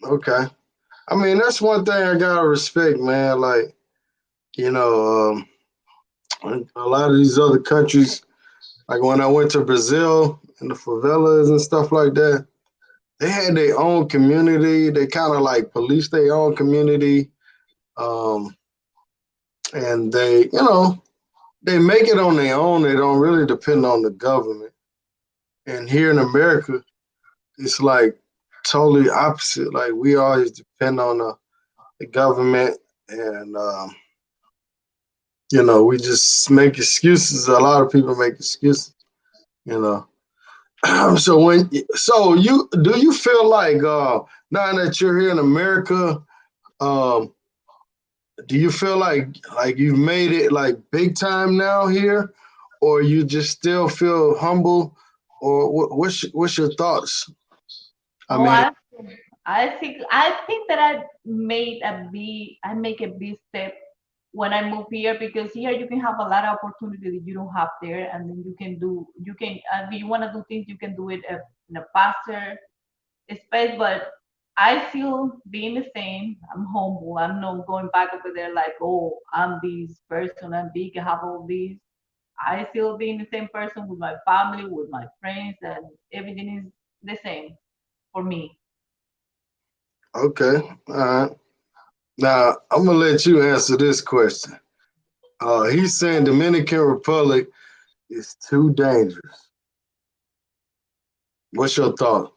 Okay. I mean, that's one thing I gotta respect, man. Like, you know, a lot of these other countries, like when I went to Brazil and the favelas and stuff like that, they had their own community. They kind of like police their own community. Um, and they make it on their own. They don't really depend on the government. And here in America, it's like totally opposite. Like we always depend on the government, and we just make excuses. A lot of people make excuses. You know. So you do you feel like now that you're here in America, um, do you feel like you've made it like big time now here, or you just still feel humble, or what's your thoughts? I Oh, mean, I think that I make a big step when I move here because here you can have a lot of opportunity that you don't have there, and then you can if you want to do things you can do it in a faster space. But I still being the same. I'm humble. I'm not going back over there like, oh, I'm this person. I'm big. I have all these. I still being the same person with my family, with my friends, and everything is the same for me. okay, all right. Now I'm gonna let you answer this question. He's saying Dominican Republic is too dangerous. What's your thought?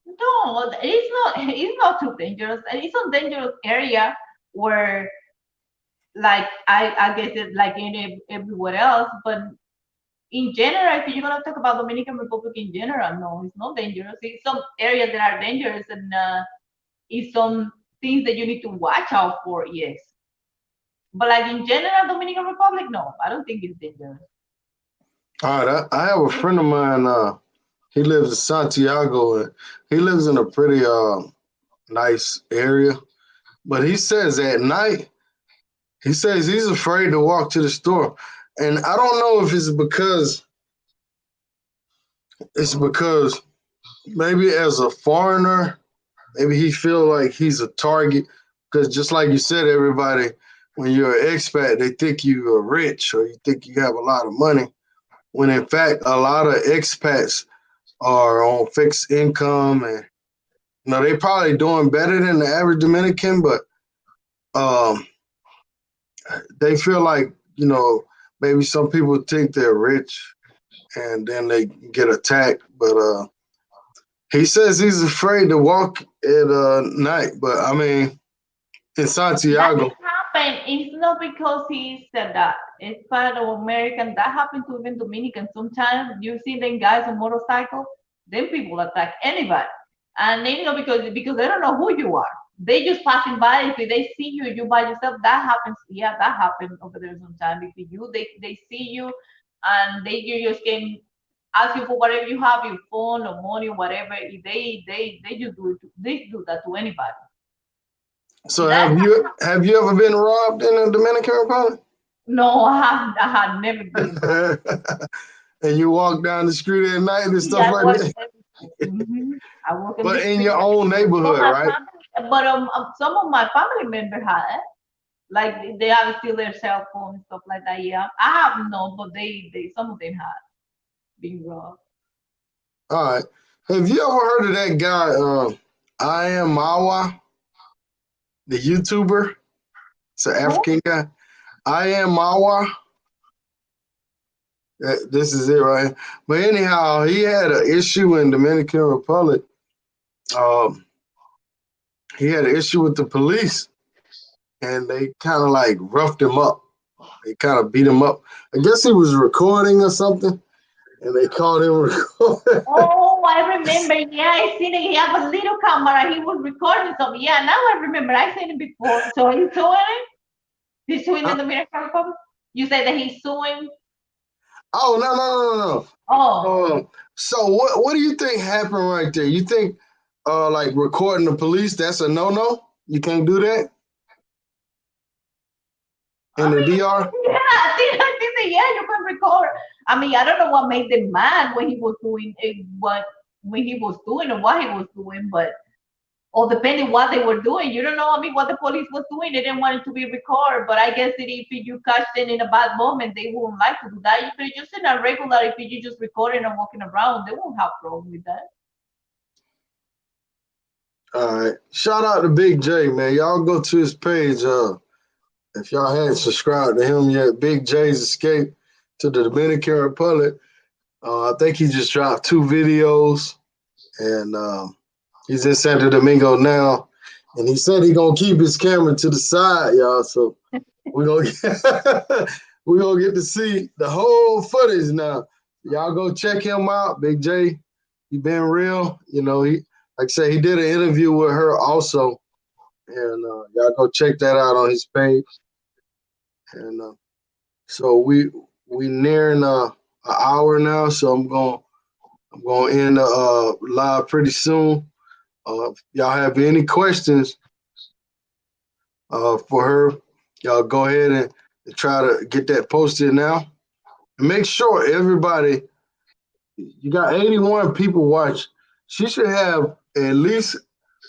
No, it's not. It's not too dangerous. It's a dangerous area where, like, I guess it like in everywhere else. But in general, if you're gonna talk about Dominican Republic in general, no, it's not dangerous. It's some areas that are dangerous, and it's some things that you need to watch out for. Yes, but like in general, Dominican Republic, no, I don't think it's dangerous. All right, I have a friend of mine. He lives in Santiago, and he lives in a pretty nice area. But he says at night, he says he's afraid to walk to the store, and I don't know if it's because maybe as a foreigner, maybe he feel like he's a target because just like you said, everybody when you're an expat, they think you are rich or you think you have a lot of money. When in fact, a lot of expats are on fixed income, and they probably doing better than the average Dominican, but um, they feel like maybe some people think they're rich and then they get attacked. But he says he's afraid to walk at night. But I mean, in That can Santiago, happen. It's not because he said that. It's part of American. That happened to even Dominican. Sometimes you see them guys on motorcycle, then people attack anybody. And they know because they don't know who you are. They just passing by. If they see you, you by yourself, that happens. Yeah, that happened over there sometimes. If you they see you and you just can ask you for whatever you have, your phone or money, whatever. They just they do that to anybody. so That have you ever been robbed in the Dominican Republic? No, I have never been wrong. And you walk down the street at night and stuff Yeah, like what? that, I work in but the in street. your own But neighborhood, my right? family, but some of my family members had it. Like they have still their cell phone and stuff like that. Yeah, I have no, but they some of them had been wrong. All right. Have you ever heard of that guy, I am Mawa, the YouTuber? It's an Who? African guy. I am Mawa. This is it, right? But anyhow, he had an issue in Dominican Republic. Um, he had an issue with the police, and they kind of like roughed him up. They kind of beat him up. I guess he was recording or something, and they caught him recording. Oh, I remember. Yeah, I seen it. He have a little camera. He was recording something. Yeah, now I remember. I seen it before. So he's suing it. He's suing the Dominican Republic. You say that he's suing. Oh, no, no, no, Oh. no, no. So what do you think happened right there? You think like recording the police, that's a no-no? You can't do that? in the DR? Yeah, I think that, yeah, you can record. I mean, I don't know what made them mad when he was doing it, what when he was doing or what he was doing, but or depending what they were doing, you don't know. I mean, what the police was doing, they didn't want it to be recorded. But I guess that if you catch them in a bad moment, they wouldn't like to do that. If you're just in a regular, if you just recording and walking around, they won't have problem with that. All right. Shout out to Big J, man. Y'all go to his page. If y'all hadn't subscribed to him yet, Big J's Escape to the Dominican Republic. I think he just dropped 2 videos, and he's in Santo Domingo now. And he said he gonna keep his camera to the side, y'all. So we're gonna we gonna get to see the whole footage now. Y'all go check him out, Big J. He been real. You know, he like I said, he did an interview with her also, and y'all go check that out on his page. And so we nearing an hour now, so I'm gonna end live pretty soon. If y'all have any questions for her, y'all go ahead and try to get that posted now. And make sure everybody, you got 81 people watch. She should have at least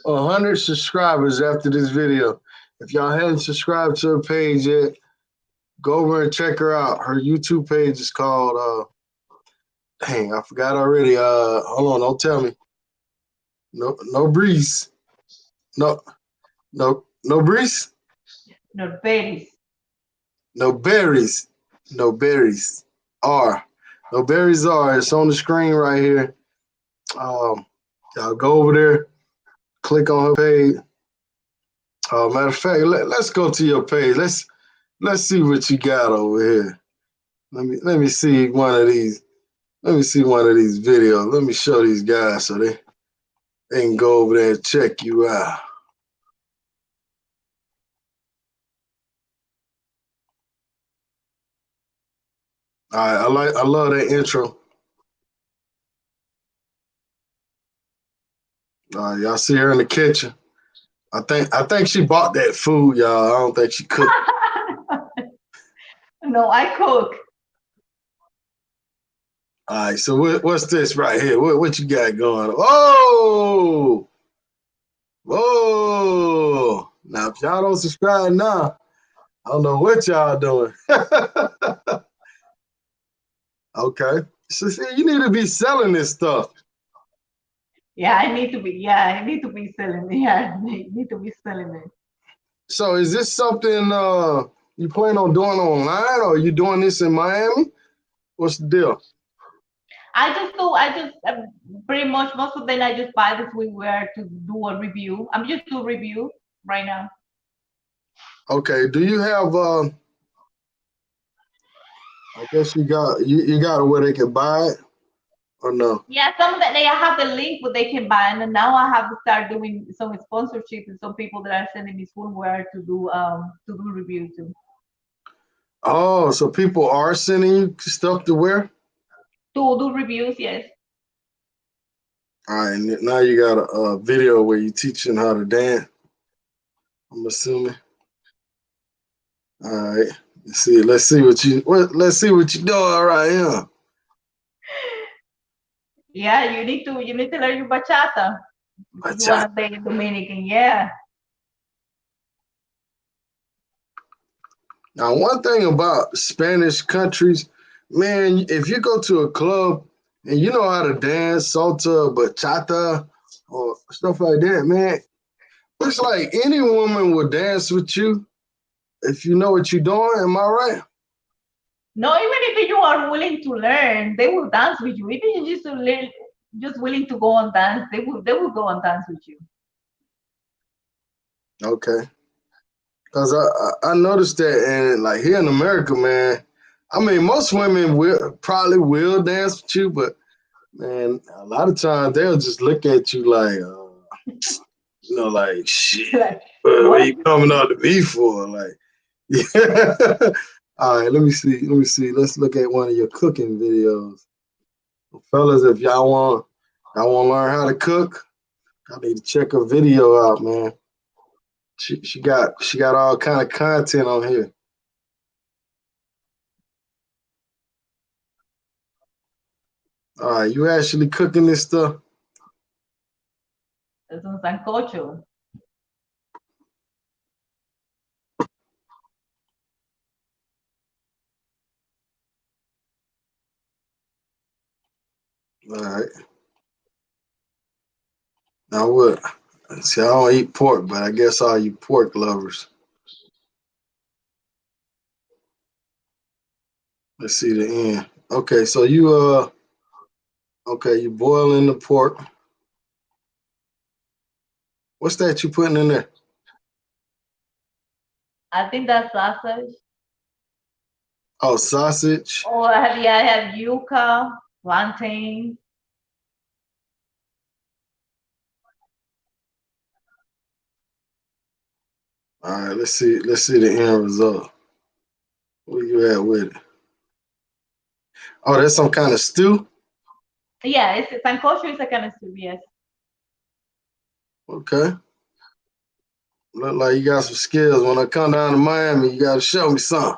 100 subscribers after this video. If y'all hadn't subscribed to her page yet, go over and check her out. Her YouTube page is called dang, I forgot already. Hold on, don't tell me. No breeze. No breeze. Norberis. No berries. Norberis R. Norberis R. It's on the screen right here. Y'all go over there, click on her page. Matter of fact, let's go to your page. Let's see what you got over here. Let me see one of these. Let me see one of these videos. Let me show these guys so they can go over there and check you out. All right, I love that intro. Y'all see her in the kitchen. I think she bought that food, y'all. I don't think she cooked. No, I cook. All right, so what's this right here? What you got going on? Oh, whoa! Now if y'all don't subscribe now, I don't know what y'all doing. Okay, so see, you need to be selling this stuff. Yeah, I need to be. Yeah, I need to be selling it. Yeah, I need to be selling it. So is this something you plan on doing online, or are you doing this in Miami? What's the deal? I just do. I just pretty much most of them. I just buy this wear to do a review. I'm just doing review right now. Okay, do you have I guess you got it where they can buy it or no? Yeah, some of that they have the link where they can buy, and then now I have to start doing some sponsorship and some people that are sending me swimwear to do review too. Oh, so people are sending you stuff to wear? To do reviews, yes. All right, and now you got a video where you teaching how to dance, I'm assuming. All right. Let's see what you're doing right here. Yeah, you need to learn your bachata. If you want to play Dominican, yeah. Now, one thing about Spanish countries, man, if you go to a club and you know how to dance salsa, bachata, or stuff like that, man, it's like any woman will dance with you if you know what you're doing. Am I right? No, even if you are willing to learn, they will dance with you. Even if you just willing to go and dance, they will go and dance with you. Okay. Because I noticed that, and like here in America, man, I mean, most women probably will dance with you, but man, a lot of times they'll just look at you like, like shit. Like, What what are are you you coming doing? out to me for? Like, yeah. All right, let me see. Let's look at one of your cooking videos, fellas. If y'all want to learn how to cook, I need to check her video out, man. She got all kind of content on here. All right, you actually cooking this stuff? Es un sancocho. All right. Now what? See, I don't eat pork, but I guess all you pork lovers. Let's see the end. Okay, so you okay, you boiling the pork. What's that you putting in there? I think that's sausage. Oh, sausage. Or I have yuca, plantain. All right, let's see. Let's see the end result. Where you at with it? Oh, that's some kind of stew. Yeah, it's sancocho is a kind of soup, yes. Okay. Look like you got some skills. When I come down to Miami, you gotta show me something.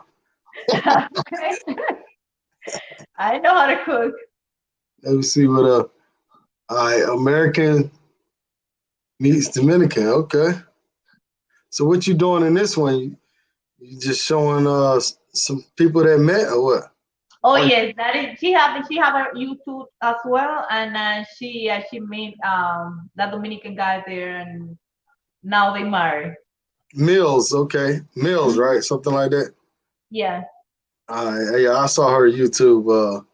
I know how to cook. Let me see what all right, American meets Dominican. Okay. So what you doing in this one? You just showing some people that met or what? Oh Oh, yes, that is. She have a YouTube as well, and she made that Dominican guy there, and now they married. Mills, okay. Mills, Mhm. right? Something like that. Yeah. Yeah, I saw her YouTube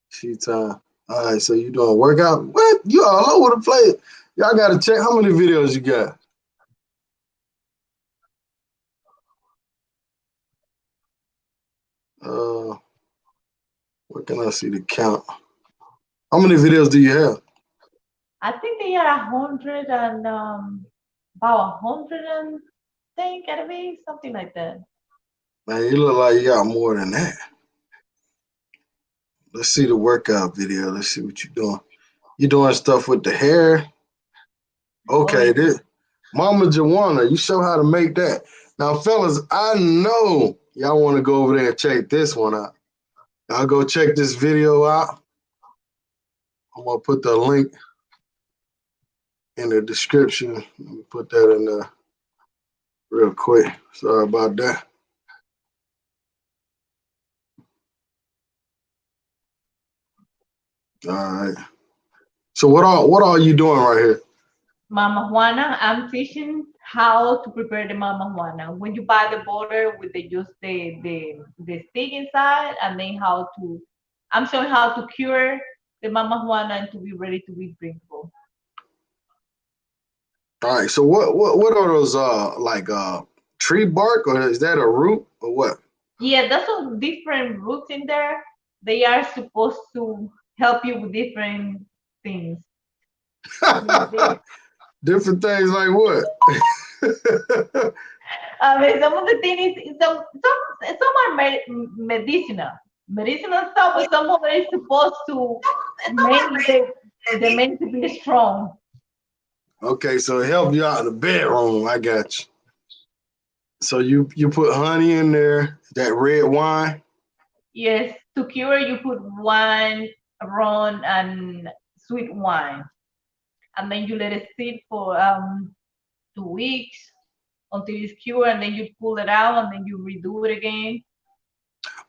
she time. All right, so you doing workout? What? You all over the place. Y'all gotta check how many videos you got. Uh where can I see the count? How many videos do you have? I think they are 100 and about 100 and think gotta be something like that. Man, you look like you got more than that. Let's see the workout video. Let's see what you're doing. You doing stuff with the hair. Oh Okay, yeah. this Mama Joanna, you show how to make that. Now, fellas, I know y'all want to go over there and check this one out. Y'all go check this video out. I'm gonna put the link in the description. Let me put that in there real quick. Sorry about that. All right. So what are you doing right here? Mama Juana, I'm teaching how to prepare the Mama Juana. When you buy the butter with the just the stick inside, and then how to I'm showing how to cure the Mama Juana and to be ready to be drinkable. All right. So what are those like tree bark or is that a root or what? Yeah, there's some different roots in there. They are supposed to help you with different things. They, Different things like what? I mean, some of the things is some are medicinal, medicinal stuff, but some of it is supposed to make the men to be strong. Okay, so it help you out in the bedroom. I got you. So you put honey in there, that red wine. Yes, to cure you put wine, rum, and sweet wine, and then you let it sit for 2 weeks until it's cured, and then you pull it out, and then you redo it again.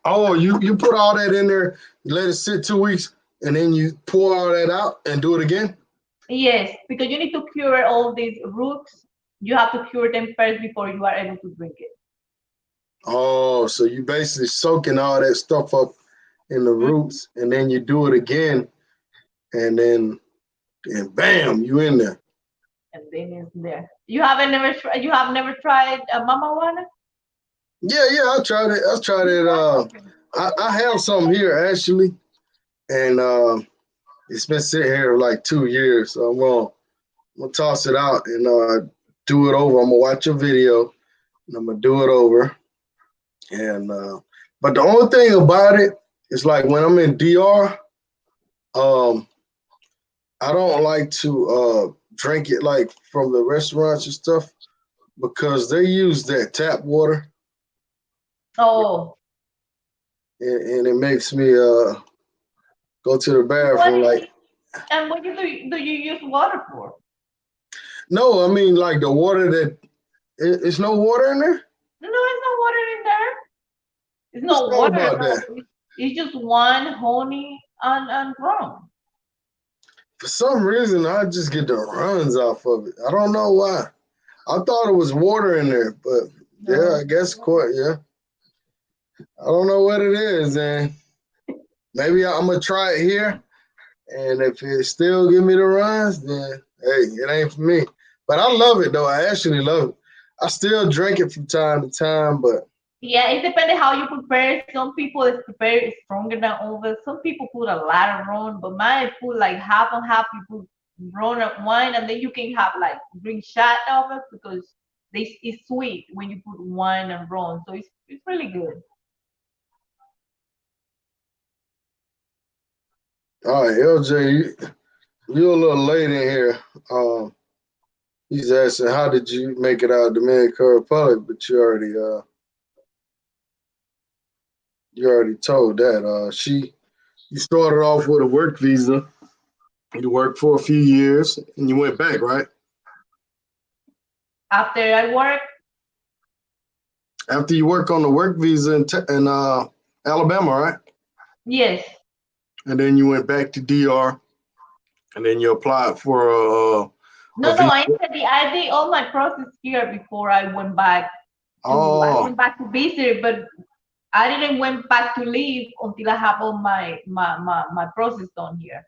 Oh, you put all that in there, you let it sit 2 weeks, and then you pour all that out and do it again. Yes, because you need to cure all these roots. You have to cure them first before you are able to drink it. Oh, so you basically soaking all that stuff up in the Mhm. roots, and then you do it again, and then and bam, you in there. And then it's there. You have never tried a mama one? Yeah, I tried it. I tried You it. tried? Okay. I have some here actually, and it's been sitting here like 2 years. So I'm gonna toss it out and do it over. I'm gonna watch a video and I'm gonna do it over. And but the only thing about it is like when I'm in DR, um, I don't like to drink it like from the restaurants and stuff because they use that tap water Oh, and it makes me go to the What bathroom. do Like, you, and what do you use water for? no, I mean like the water that it's no water in there. No, there's no water in there. It's What's no wrong water at about all. that? It's just one honey and rum. For some reason, I just get the runs off of it. I don't know why. I thought it was water in there, but yeah, No. I guess quite. Yeah, I don't know what it is, and maybe I'm gonna try it here. And if it still give me the runs, then hey, it ain't for me. But I love it though. I actually love it. I still drink it from time to time, but Yeah, it depends how you prepare. Some people it's prepare stronger than others. Some people put a lot of rum, but mine put like half and half. You put rum and wine, and then you can have like drink shot of it because it's sweet when you put wine and rum. So it's really good. all right, LJ, you're a little late in here. He's asking, how did you make it out of Dominican Republic? But you already told that. You started off with a work visa. You worked for a few years, and you went back, right? After I work, After you work on the work visa in Alabama, right? yes. And then you went back to DR, and then you applied for a No, visa. I did all my process here before I went back I Oh, went back to visit, but I didn't went back to leave until I have all my process done here.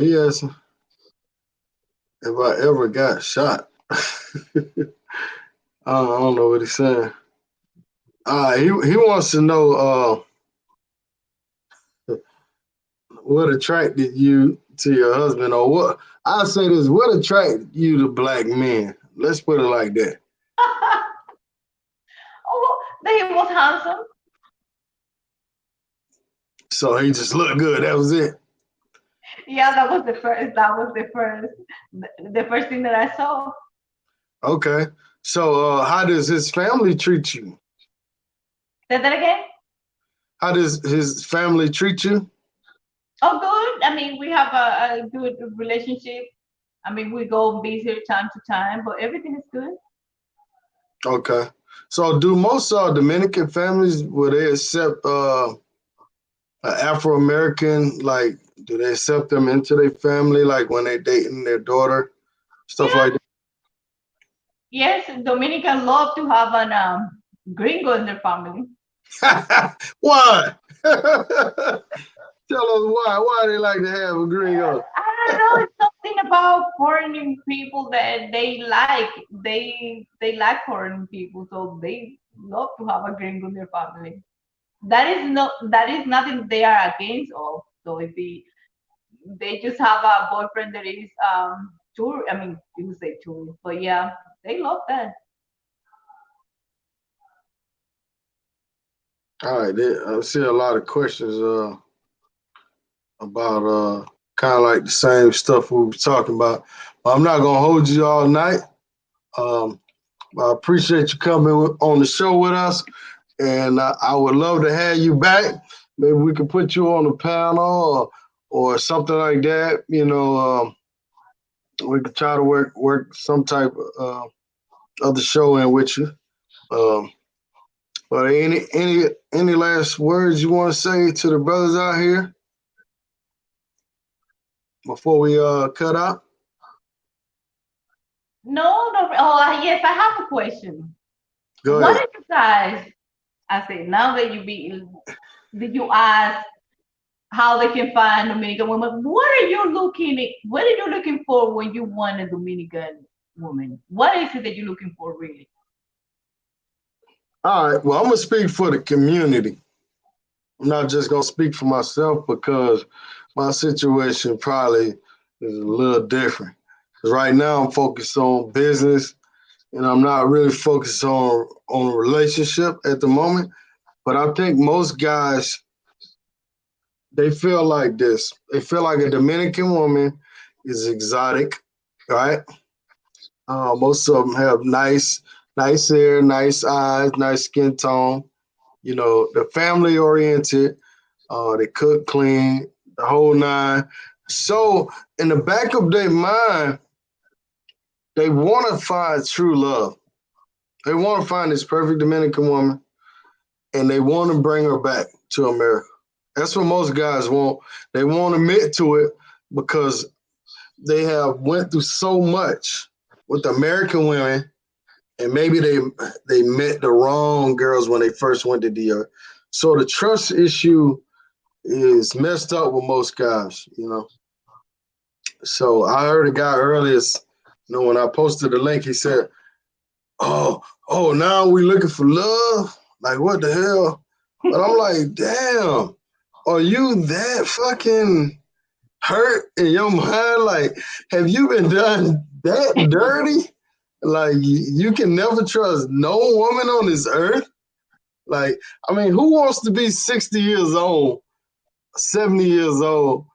he asked if I ever got shot. I don't know what he's saying. He wants to know what attracted you to your husband, or what I say this: what attracted you to black men? Let's put it like that. Oh, then he was handsome. So he just looked good. That was it. Yeah, that was the first. That was the first thing that I saw. Okay. So how does his family treat you? Say that again. How does his family treat you? Oh, good. I mean, we have a good relationship. I mean, we go visit time to time, but everything is good. Okay. So do most Dominican families will they accept Afro American? Like, do they accept them into their family? Like when they dating their daughter, stuff Yeah. like Yes, Dominican love to have an gringo in their family. that? Why? Tell us why. Why they like to have a gringo? I don't know. It's something about foreign people that they like. They like foreign people, so they love to have a gringo in their family. That is nothing they are against of. So if they just have a boyfriend that is tour. I mean, you say tourist, but yeah, they love that. All right, I see a lot of questions about kind of like the same stuff we were talking about. I'm not gonna hold you all night. Um, I appreciate you coming on the show with us, and I would love to have you back. Maybe we could put you on a panel or something like that. We could try to work some type of the show in with you. Um, but any last words you want to say to the brothers out here before we cut out? No, no. Oh, yes, I have a question. Go What ahead. did you guys? I say now that you be, did you ask how they can find Dominican women? What are you looking for when you want a Dominican woman? What is it that you're looking for really? All right. Well, I'm gonna speak for the community. I'm not just gonna speak for myself because my situation probably is a little different. 'Cause right now I'm focused on business and I'm not really focused on a relationship at the moment. But I think most guys they feel like this. They feel like a Dominican woman is exotic, right? Most of them have nice hair, nice eyes, nice skin tone. You know, they're family oriented. They cook clean, the whole nine. So in the back of their mind, they want to find true love. They want to find this perfect Dominican woman, and they want to bring her back to America. That's what most guys want. They won't admit to it because they have went through so much with American women, and maybe they met the wrong girls when they first went to DR. So the trust issue is messed up with most guys, you know. So I heard a guy earlier, when I posted the link, he said, "Oh, now we looking for love? Like what the hell?" But I'm like, damn, are you that fucking hurt in your mind? Like, have you been done that dirty? Like, you can never trust no woman on this earth. Like, I mean, who wants to be 60 years old, 70 years old,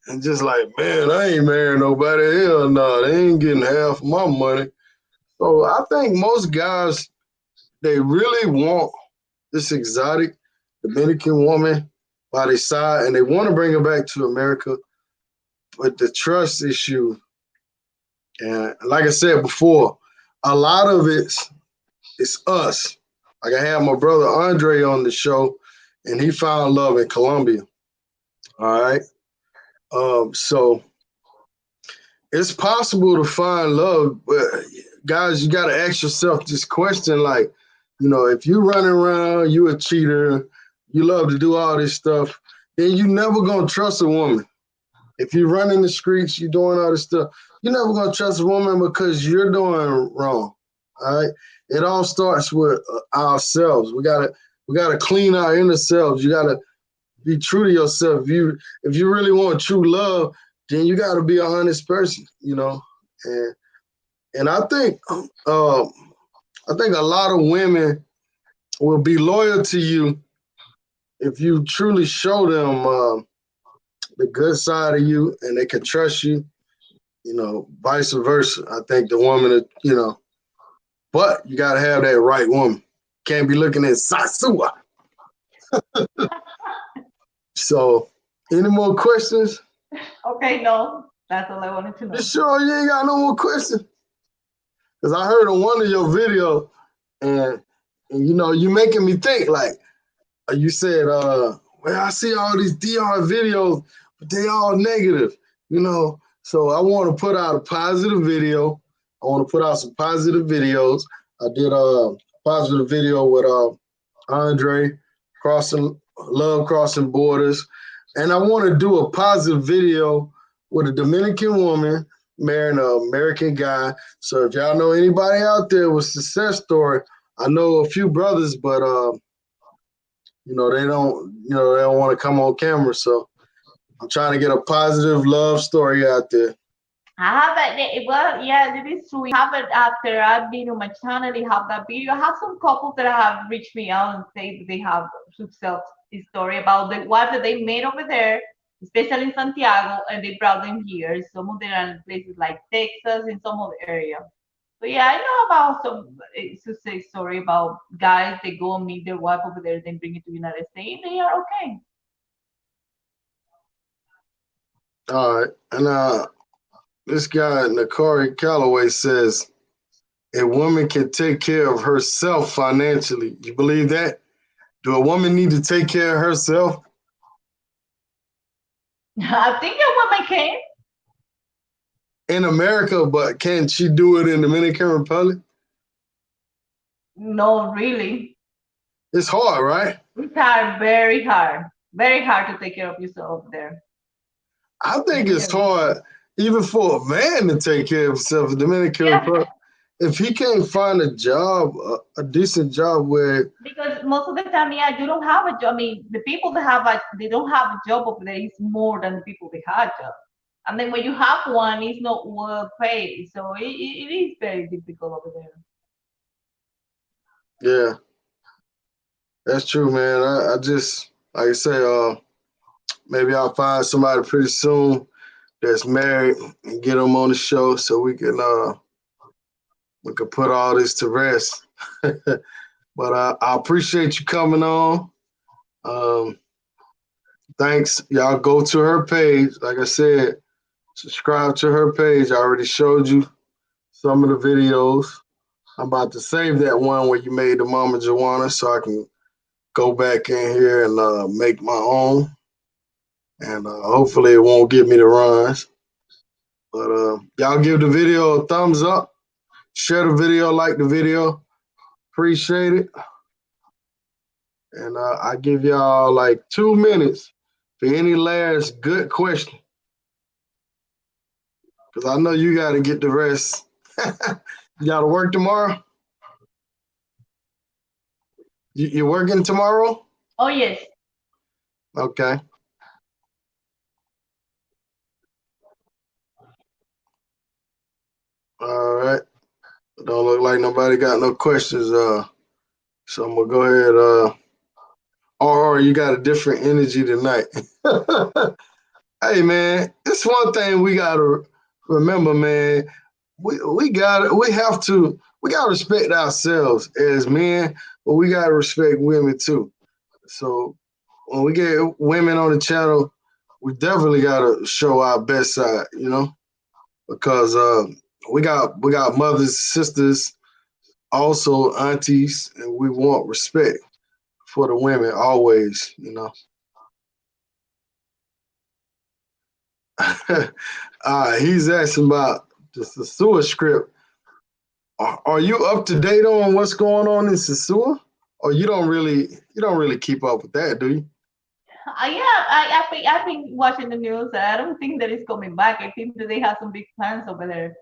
and just like, man, I ain't marrying nobody. Hell no, they ain't getting half my money. So I think most guys, they really want this exotic Dominican woman by their side, and they want to bring her back to America. But the trust issue, and like I said before, a lot of it's us. Like I had my brother Andre on the show, and he found love in Colombia. All right. So it's possible to find love, but guys, you got to ask yourself this question: like, if you running around, you a cheater, you love to do all this stuff, then you never gonna trust a woman. If you run in the streets, you doing all this stuff, you're never gonna trust a woman because you're doing wrong. All right. It all starts with ourselves. We gotta clean our inner selves. You gotta be true to yourself. If you really want true love, then you gotta be a honest person. And and I think a lot of women will be loyal to you if you truly show them the good side of you and they can trust you. Vice versa. I think the woman, but you gotta have that right woman. Can't be looking at Sasua. So, any more questions? Okay, no, that's all I wanted to You know. sure you ain't got no more questions? Because I heard on one of your videos, and you making me think like you said, well, I see all these DR videos, but they all negative. So I want to put out a positive video. I want to put out some positive videos. I did a positive video with Andre crossing borders, and I want to do a positive video with a Dominican woman marrying an American guy. So if y'all know anybody out there with success story, I know a few brothers, but they don't want to come on camera. So I'm trying to get a positive love story out there. I have it. Well, yeah, it is true. I have it after I've been on my channel. They have that video. I have some couples that have reached me out and say that they have success story about the wife that they made over there, especially in Santiago, and they brought them here. Some of them are in places like Texas, in some of the area. So yeah, I know about some success story about guys they go and meet their wife over there, then bring it to the United States. They are okay. All right. And this guy, Nakari Calloway, says a woman can take care of herself financially. You believe that? Do a woman need to take care of herself? I think a woman can. In America, but can she do it in Dominican Republic? No, really. It's hard, right? It's hard, very hard to take care of yourself there. I think it's Very. hard even for a man to take care of himself in Dominican Yeah, Republic. If he can't find a job, a decent job where, because most of the time, yeah, you don't have a job. I mean, the people that they don't have a job over there is more than the people that have job. And then when you have one, it's not well paid, so it is very difficult over there. yeah, that's true, man. I just, like I say, maybe I'll find somebody pretty soon that's married and get them on the show so we can we can put all this to rest. But I appreciate you coming on. Thanks. Y'all go to her page. Like I said, subscribe to her page. I already showed you some of the videos. I'm about to save that one where you made the Mama Joanna so I can go back in here and make my own. And hopefully it won't give me the runs. But y'all give the video a thumbs up. Share the video, like the video. Appreciate it. And I give y'all like 2 minutes for any last good question. Because I know you got to get the rest. You got to work tomorrow? You working tomorrow? Oh, yes. Okay. All right. Don't look like nobody got no questions. So I'm gonna go ahead. Or you got a different energy tonight. Hey man, it's one thing we gotta remember, man. We have to respect ourselves as men, but we gotta respect women too. So when we get women on the channel, we definitely gotta show our best side, because we got mothers, sisters, also aunties, and we want respect for the women always, He's asking about the Sasua script. Are you up to date on what's going on in Sasua? Or you don't really keep up with that, do you? Yeah, I've been watching the news. I don't think that it's coming back. I think that they have some big plans over there,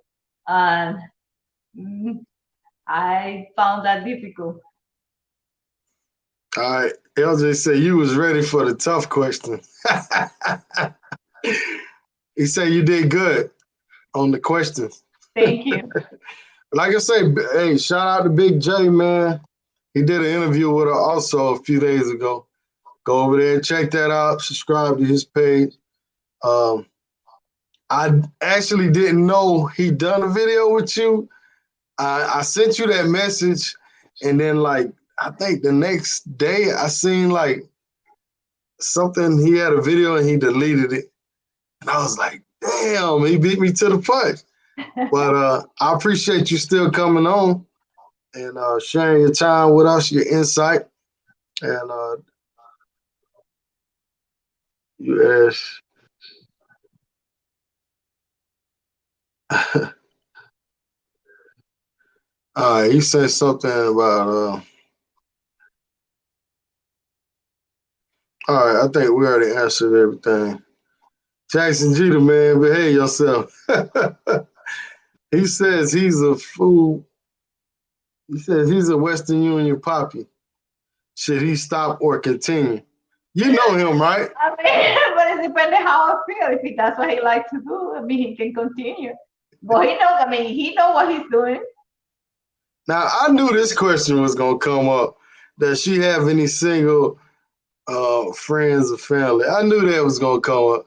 and I found that difficult. All right, LJ said you was ready for the tough question. He said you did good on the questions. Thank you. Like I say, hey, shout out to Big J, man. He did an interview with her also a few days ago. Go over there and check that out. Subscribe to his page. I actually didn't know he done a video with you. I sent you that message, and then like I think the next day I seen like something. He had a video and he deleted it, and I was like, damn, he beat me to the punch. But I appreciate you still coming on and sharing your time with us, your insight, and you asked. He said something about. All right, I think we already answered everything. Jackson Jeter, man, behave yourself. He says he's a fool. He says he's a Western Union poppy. Should he stop or continue? You know him, right? I mean, but it depends how I feel. If that's what he likes to do, I mean, he can continue. But he knows. I mean, he knows what he's doing. Now I knew this question was gonna come up. Does she have any single friends or family? I knew that was gonna come up.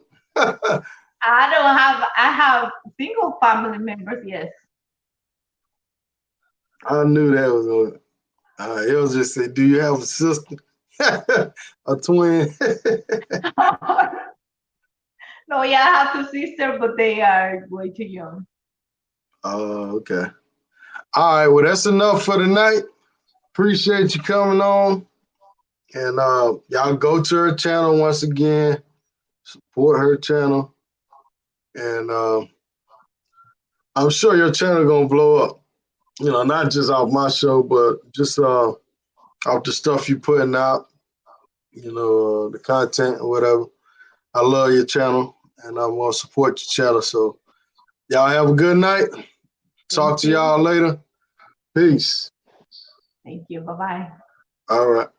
I don't have. I have single family members. Yes. I knew that was gonna. He'll just say, "Do you have a sister, a twin?" No, yeah, I have two sisters, but they are way too young. Oh, okay. All right. Well, that's enough for tonight. Appreciate you coming on, and y'all go to her channel once again. Support her channel, and I'm sure your channel gonna blow up. Not just off my show, but just off the stuff you putting out. The content or whatever. I love your channel, and I'm gonna support your channel. So y'all have a good night. Talk to y'all later. Peace. Thank you. Bye bye. All right.